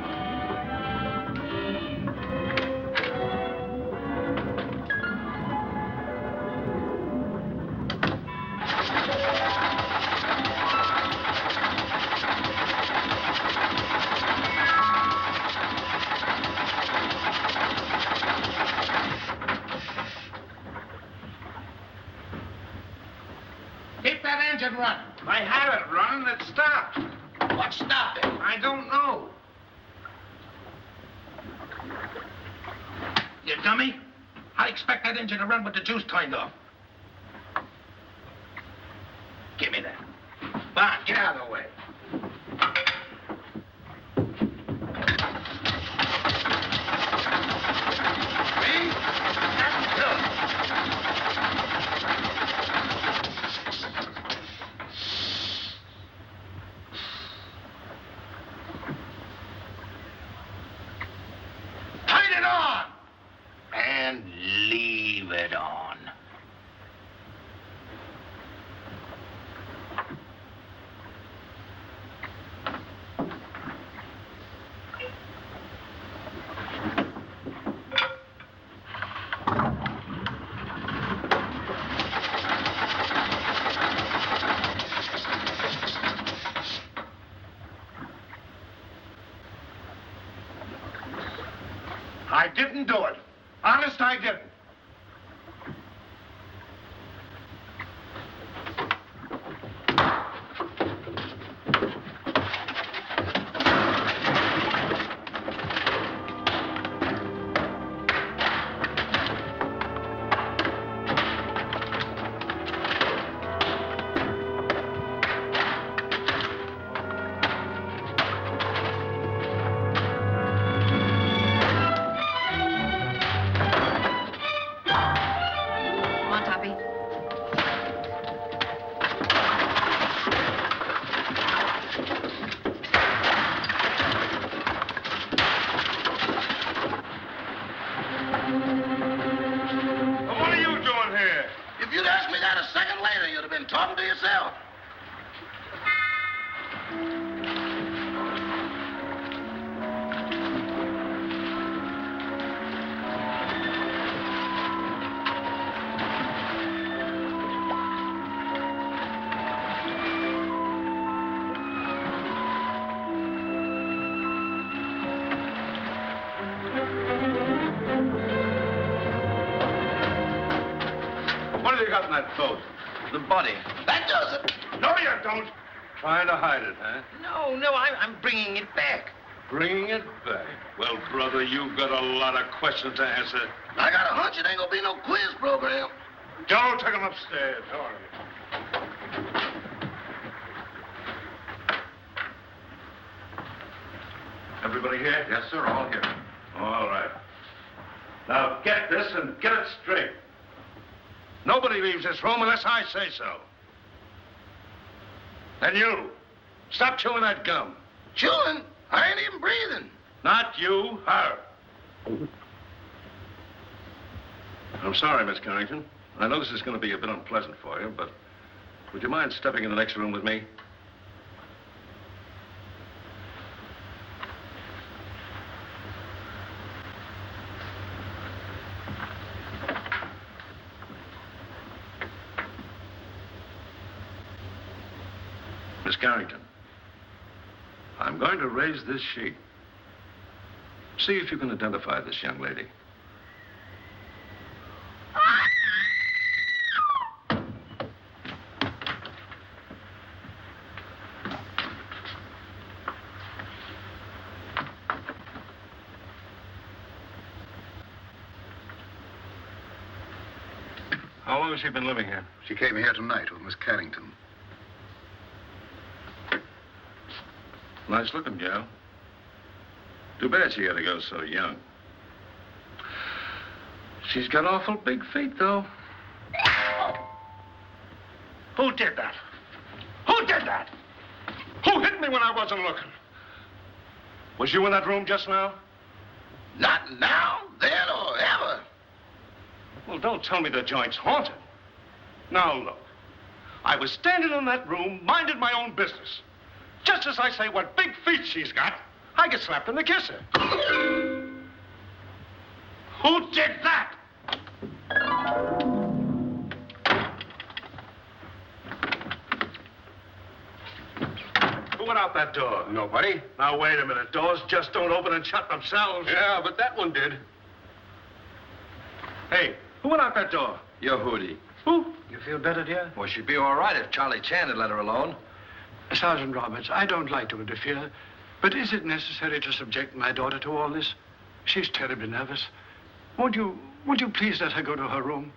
Running. I had it running, it stopped. What stopped it? I don't know. You dummy. I expect that engine to run with the juice turned off. Give me that. Bon, get out of the way. I didn't do it. Honest, I didn't. got in that boat? The body. That does it. No, you don't. Trying to hide it, huh? No, I'm bringing it back. Bringing it back? Well, brother, you've got a lot of questions to answer. I got a hunch it ain't gonna be no quiz program. Joe, take him upstairs. All right. Everybody here? Yes, sir, all here. All right. Now, get this and get it straight. Nobody leaves this room unless I say so. And you, stop chewing that gum. Chewing? I ain't even breathing. Not you, her. I'm sorry, Miss Carrington. I know this is going to be a bit unpleasant for you, but would you mind stepping in the next room with me? Miss Carrington, I'm going to raise this sheet. See if you can identify this young lady. How long has she been living here? She came here tonight with Miss Carrington. Nice looking gal. Too bad she had to go so young. She's got awful big feet, though. Who did that? Who did that? Who hit me when I wasn't looking? Was you in that room just now? Not now, then, or ever. Well, don't tell me the joint's haunted. Now, look. I was standing in that room, minding my own business. Just as I say what big feet she's got, I get slapped in the kisser. Who did that? Who went out that door? Nobody. Now, wait a minute. Doors just don't open and shut themselves. Yeah, but that one did. Hey, who went out that door? Your hoodie. Who? You feel better, dear? Well, she'd be all right if Charlie Chan had let her alone. Sergeant Roberts, I don't like to interfere, but is it necessary to subject my daughter to all this? She's terribly nervous. Won't you please let her go to her room?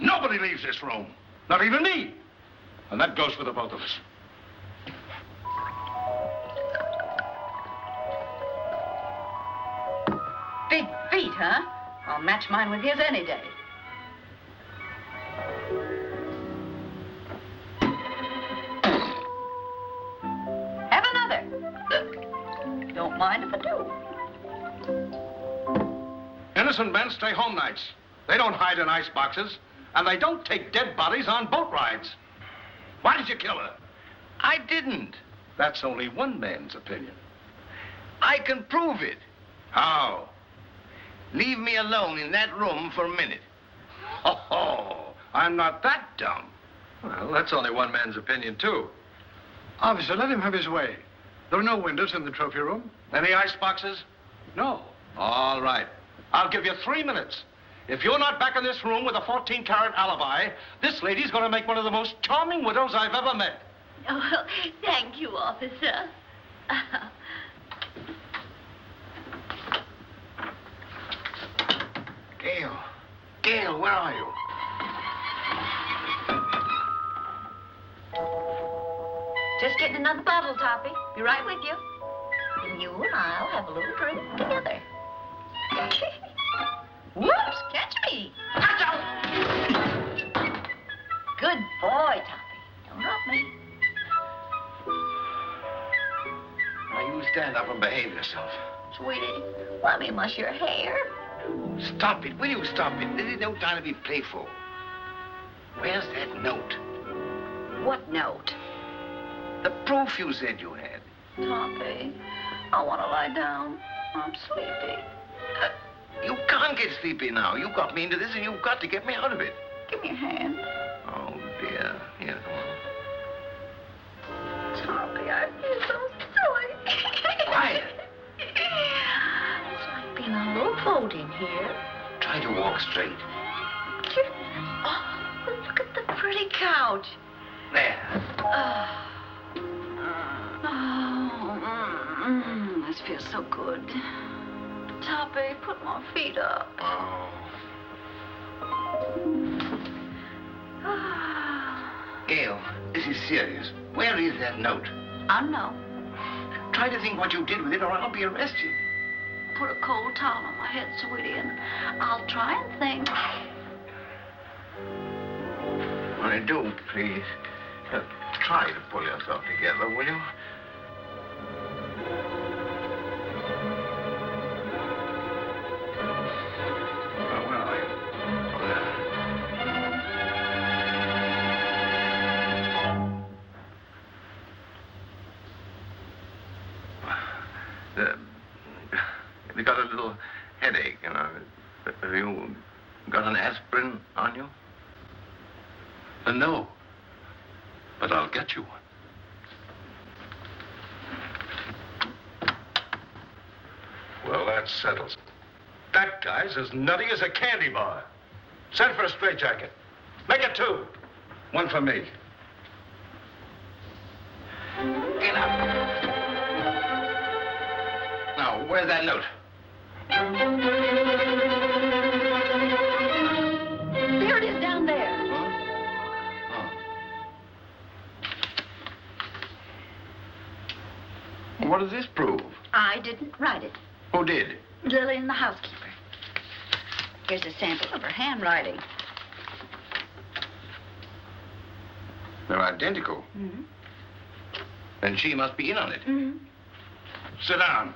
Nobody leaves this room. Not even me. And that goes for the both of us. Big feet, huh? I'll match mine with his any day. Have another. Don't mind if I do. Innocent men stay home nights. They don't hide in ice boxes, and they don't take dead bodies on boat rides. Why did you kill her? I didn't. That's only one man's opinion. I can prove it. How? Leave me alone in that room for a minute. Oh, I'm not that dumb. Well, that's only one man's opinion, too. Officer, let him have his way. There are no windows in the trophy room. Any ice boxes? No. All right. I'll give you 3 minutes. If you're not back in this room with a 14-carat alibi, this lady's going to make one of the most charming widows I've ever met. Oh, thank you, officer. Gail, where are you? Just getting another bottle, Toppy. Be right with you. And you and I'll have a little drink together. Whoops, catch me. Good boy, Toppy. Don't drop me. Now, you stand up and behave yourself. Sweetie, let me mush your hair. Stop it. Will you stop it? There's no time to be playful. Where's that note? What note? The proof you said you had. Toppy, I want to lie down. I'm sleepy. You can't get sleepy now. You got me into this, and you've got to get me out of it. Give me your hand. Oh, dear. Here, come on. Toppy, I feel so silly. Quiet. It's like being on a little boat in here. Try to walk straight. Oh, look at the This feels so good. Toppy, put my feet up. Gail, this is serious. Where is that note? I know. Try to think what you did with it, or I'll be arrested. Put a cold towel on my head, sweetie, and I'll try and think. I do, please. Try to pull yourself together, will you? You got a little headache, you know. Have you got an aspirin on you? No. But I'll get you one. Well, that settles it. That guy's as nutty as a candy bar. Send for a straitjacket. Make it 2. 1 for me. Get up. Now, where's that note? There it is, down there. What does this prove? I didn't write it. Who did? Lillian, the housekeeper. Here's a sample of her handwriting. They're identical. Mm-hmm. Then she must be in on it. Mm-hmm. Sit down.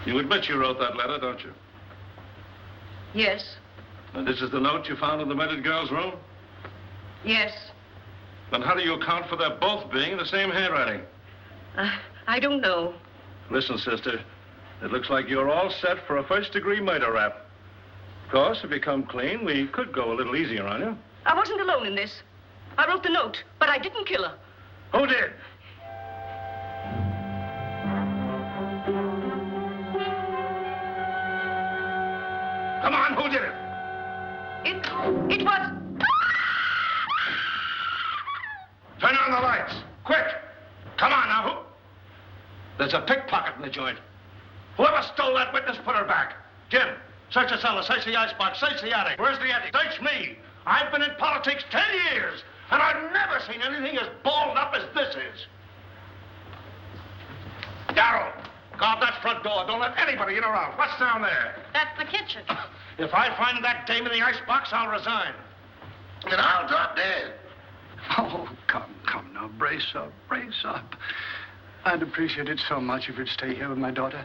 You admit you wrote that letter, don't you? Yes. And this is the note you found in the murdered girl's room? Yes. Then how do you account for their both being in the same handwriting? I don't know. Listen, sister, it looks like you're all set for a first-degree murder rap. Of course, if you come clean, we could go a little easier on you. I wasn't alone in this. I wrote the note, but I didn't kill her. Who did? Come on, who did it? It was... Turn on the lights, quick. Come on now, who? There's a pickpocket in the joint. Whoever stole that witness, put her back. Jim, search the cellar, search the icebox, search the attic. Where's the attic? Search me. I've been in politics 10 years, and I've never seen anything as balled up as this is. Darrell, guard that front door. Don't let anybody in or out. What's down there? That's the kitchen. If I find that dame in the icebox, I'll resign. And I'll drop dead. Oh, come now. Brace up, brace up. I'd appreciate it so much if you'd stay here with my daughter.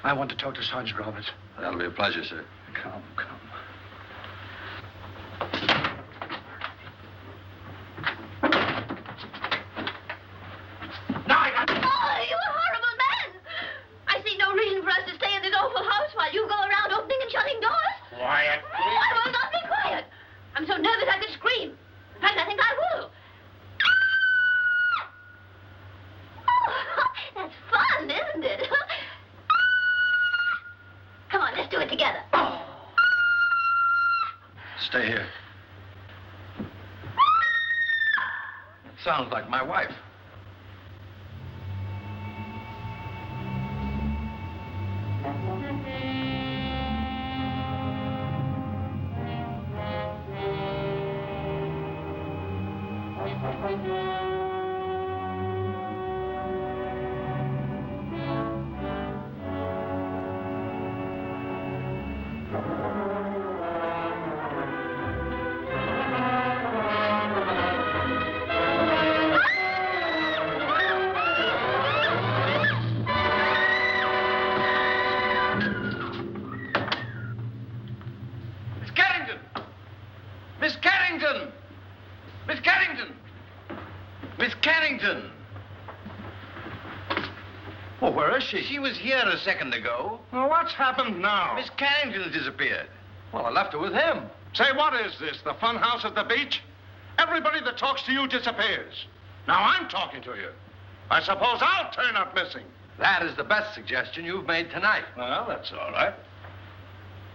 I want to talk to Sergeant Roberts. That'll be a pleasure, sir. Come. Oh, you horrible man! I see no reason for us to stay in this awful house while you go around opening and shutting doors. Quiet, I will not be quiet. I'm so nervous I could scream. In fact, I think I will. Oh, that's fun, isn't it? Come on, let's do it together. Stay here. Sounds like my wife. Oh, where is she? She was here a second ago. Well, what's happened now? Miss Carrington disappeared. Well, I left her with him. Say, what is this, the fun house at the beach? Everybody that talks to you disappears. Now I'm talking to you. I suppose I'll turn up missing. That is the best suggestion you've made tonight. Well, that's all right.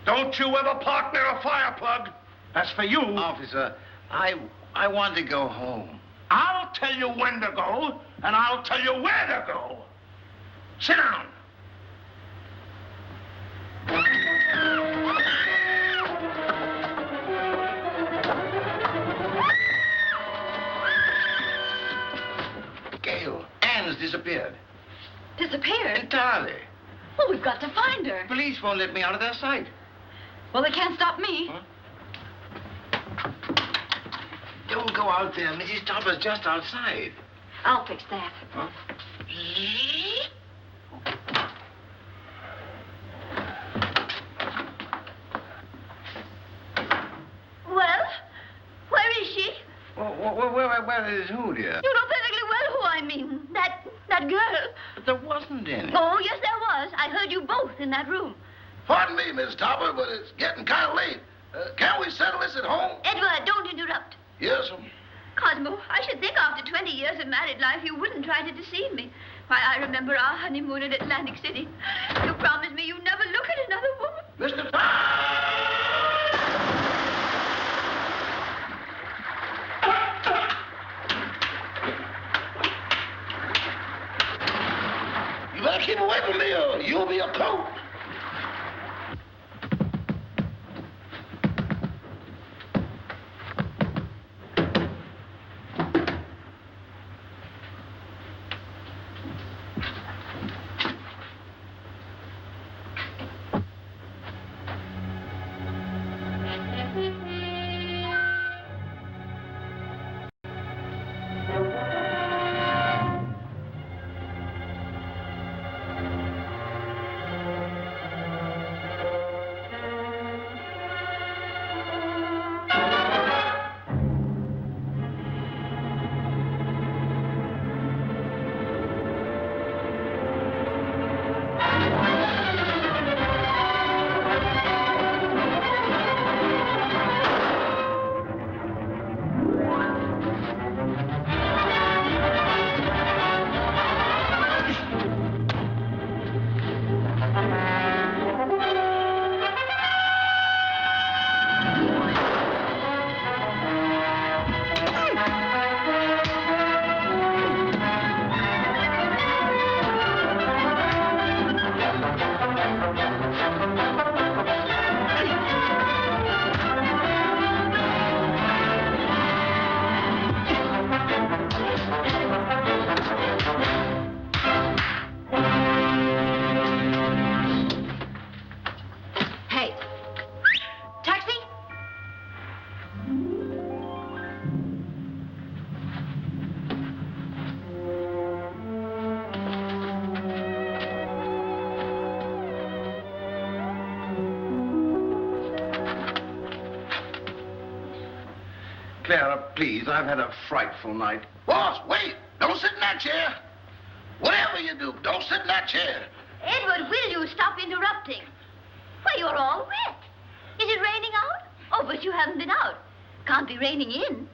Don't you ever park near a fire plug. That's for you. Officer, I want to go home. I'll tell you when to go, and I'll tell you where to go. Sit down. Gail, Anne's disappeared. Disappeared? Entirely. Well, we've got to find her. Police won't let me out of their sight. Well, they can't stop me. Huh? Don't go out there. Mrs. Topper's just outside. I'll fix that. Huh? Well, where is she? Where is who, dear? You know perfectly well who I mean. That girl. But there wasn't any. Oh, yes, there was. I heard you both in that room. Pardon me, Miss Topper, but it's getting kind of late. Can't we settle this at home? Edward, don't interrupt. Yes, Cosmo, I should think after 20 years of married life you wouldn't try to deceive me. Why, I remember our honeymoon in Atlantic City. You promised me you'd never look at another woman. Mr. Topper! You better keep away from me or you'll be a coat. Clara, please, I've had a frightful night. Boss, wait. Don't sit in that chair. Whatever you do, don't sit in that chair. Edward, will you stop interrupting? Why, you're all wet. Is it raining out? Oh, but you haven't been out. Can't be raining in.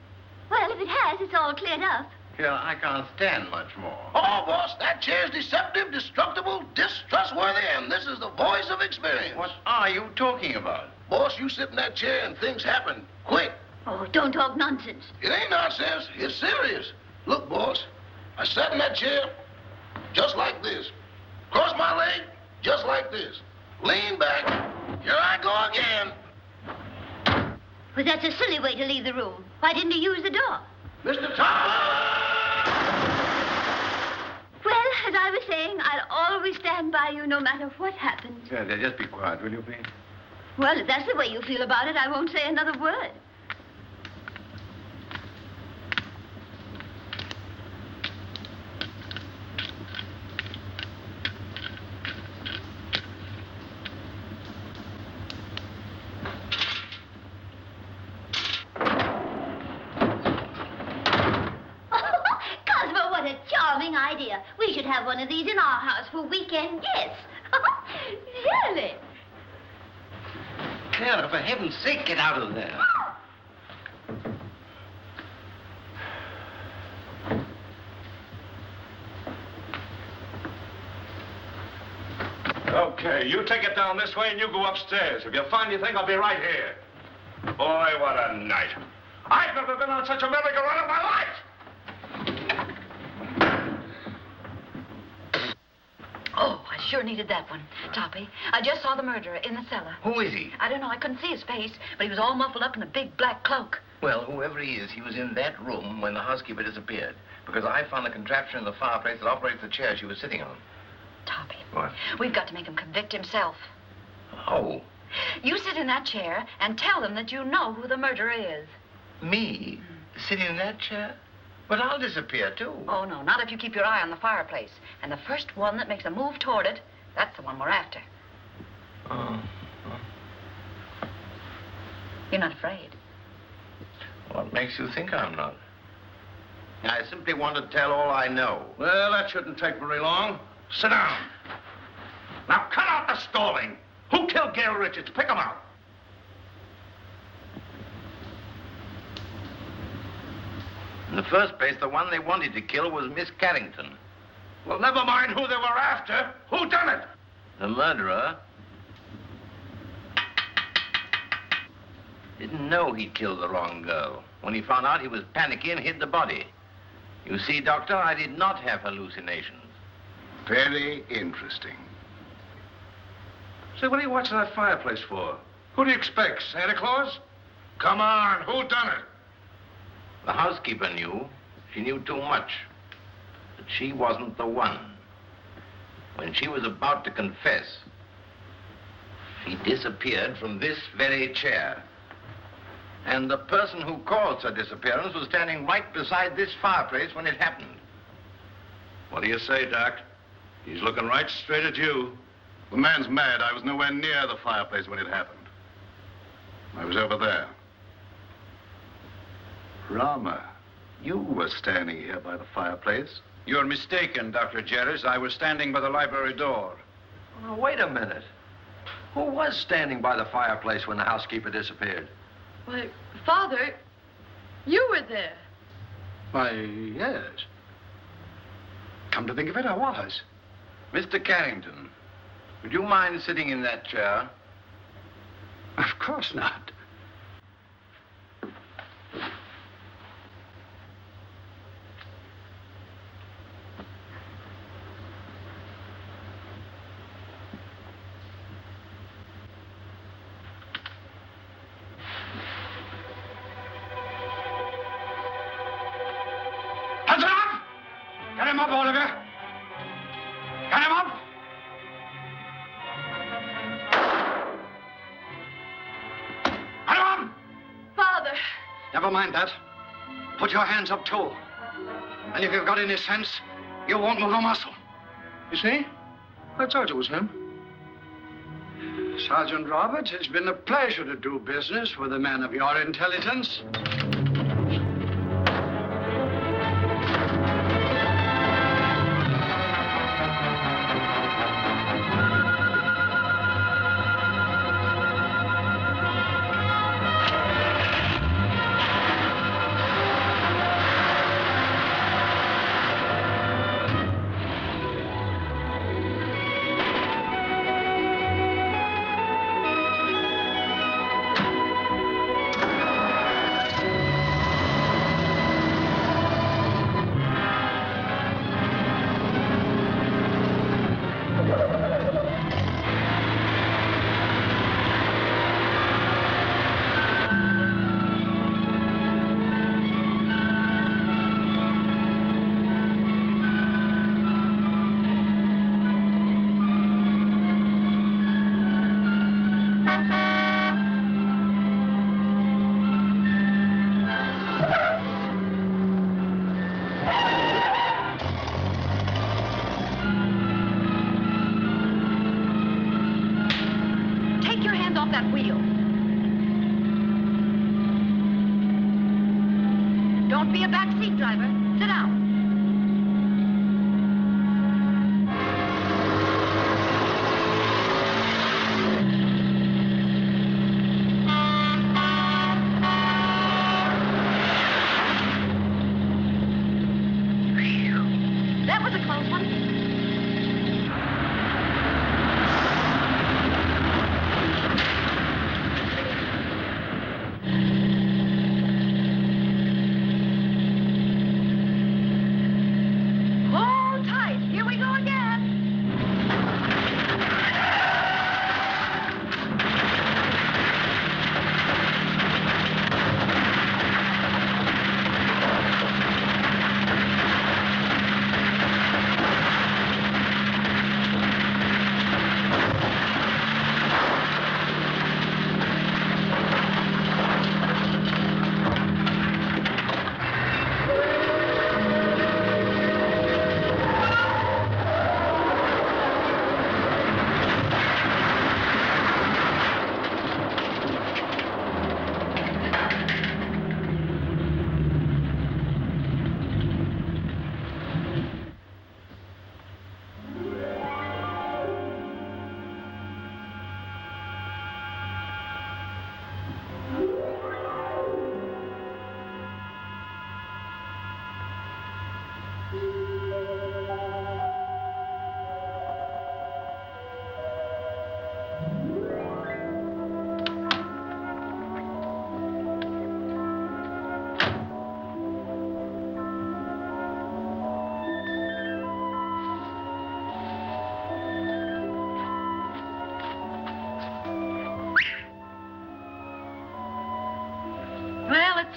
Well, if it has, it's all cleared up. Clara, I can't stand much more. Oh, boss, that chair's deceptive, destructible, distrustworthy, and this is the voice of experience. What are you talking about? Boss, you sit in that chair and things happen quick. Oh, don't talk nonsense. It ain't nonsense. It's serious. Look, boss, I sat in that chair just like this. Cross my leg just like this. Lean back. Here I go again. But that's a silly way to leave the room. Why didn't you use the door? Mr. Topper! Well, as I was saying, I'll always stand by you no matter what happens. Yeah, just be quiet, will you, please? Well, if that's the way you feel about it, I won't say another word. Idea. We should have one of these in our house for weekend guests. Really? Clara, for heaven's sake, get out of there. Okay, you take it down this way and you go upstairs. If you find anything, I'll be right here. Boy, what a night. I've never been on such a merry-go-round in my life. Oh, I sure needed that one, Toppy. I just saw the murderer in the cellar. Who is he? I don't know. I couldn't see his face, but he was all muffled up in a big black cloak. Well, whoever he is, he was in that room when the housekeeper disappeared. Because I found the contraption in the fireplace that operates the chair she was sitting on. Toppy. What? We've got to make him convict himself. Oh, You sit in that chair and tell them that you know who the murderer is. me? Sitting in that chair? But I'll disappear, too. Oh, no, not if you keep your eye on the fireplace. And the first one that makes a move toward it, that's the one we're after. Oh. You're not afraid. What makes you think I'm not? I simply want to tell all I know. Well, that shouldn't take very long. Sit down. Now, cut out the stalling. Who killed Gail Richards? Pick him out. In the first place, the one they wanted to kill was Miss Carrington. Well, never mind who they were after. Who done it? The murderer didn't know he'd killed the wrong girl. When he found out, he was panicky and hid the body. You see, Doctor, I did not have hallucinations. Very interesting. Say, what are you watching that fireplace for? Who do you expect, Santa Claus? Come on, who done it? The housekeeper knew. She knew too much. But she wasn't the one. When she was about to confess, she disappeared from this very chair. And the person who caused her disappearance was standing right beside this fireplace when it happened. What do you say, Doc? He's looking right straight at you. The man's mad. I was nowhere near the fireplace when it happened. I was over there. Rama, you were standing here by the fireplace. You're mistaken, Dr. Jerris. I was standing by the library door. Now, wait a minute. Who was standing by the fireplace when the housekeeper disappeared? Why, Father, you were there. Why, yes. Come to think of it, I was. Mr. Carrington, would you mind sitting in that chair? Of course not. Hands up! Get him up, Oliver! Get him up! Get him up! Father! Never mind that. Put your hands up, too. And if you've got any sense, you won't move a muscle. You see? I told you it was him. Sergeant Roberts, it's been a pleasure to do business with a man of your intelligence. Take your hands off that wheel. Don't be a backseat driver. Sit down. Phew. That was a close one.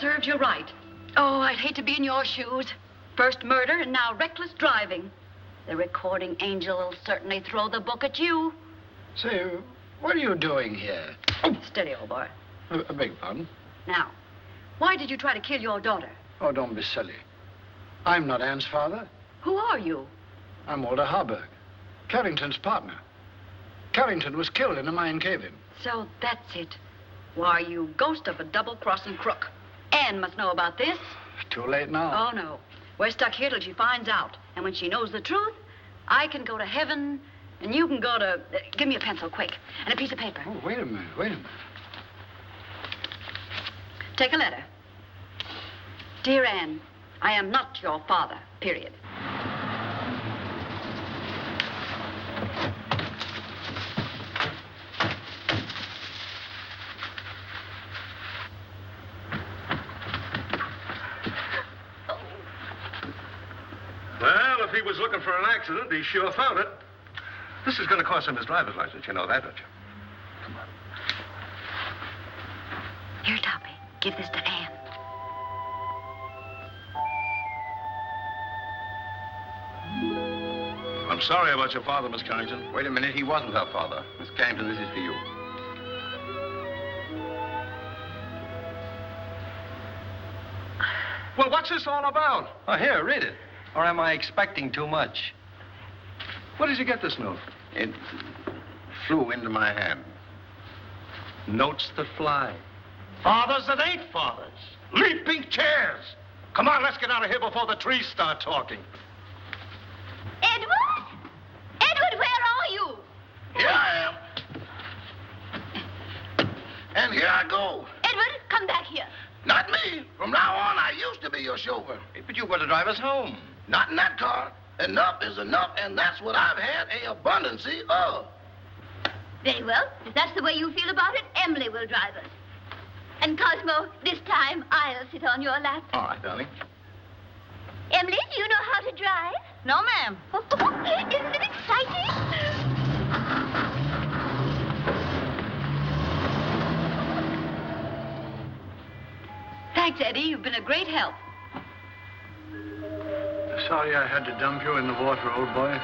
serves you right. Oh, I'd hate to be in your shoes. First murder and now reckless driving. The recording angel will certainly throw the book at you. Say, what are you doing here? Oh, steady, old boy. I beg pardon? Now, why did you try to kill your daughter? Oh, don't be silly. I'm not Anne's father. Who are you? I'm Walter Harburg, Carrington's partner. Carrington was killed in a mine cave-in. So that's it. Why, you ghost of a double-crossing crook. Anne must know about this. Too late now. Oh, no. We're stuck here till she finds out. And when she knows the truth, I can go to heaven, and you can go to... give me a pencil, quick, and a piece of paper. Oh, wait a minute. Take a letter. Dear Anne, I am not your father, period. Well, if he was looking for an accident, he sure found it. This is going to cost him his driver's license. You know that, don't you? Come on. Here, Toppy. Give this to Anne. I'm sorry about your father, Miss Carrington. Wait a minute, he wasn't her father. Miss Carrington, this is for you. Well, what's this all about? Oh, here, read it. Or am I expecting too much? Where did you get this note? It flew into my hand. Notes that fly. Fathers that ain't fathers. Leaping chairs. Come on, let's get out of here before the trees start talking. Edward? Edward, where are you? Here I am. And here I go. Edward, come back here. Not me. From now on, I used to be your chauffeur. But you've got to drive us home. Not in that car. Enough is enough, and that's what I've had a abundance of. Very well. If that's the way you feel about it, Emily will drive us. And Cosmo, this time I'll sit on your lap. All right, darling. Emily, do you know how to drive? No, ma'am. Isn't it exciting? Thanks, Eddie. You've been a great help. Sorry I had to dump you in the water, old boy.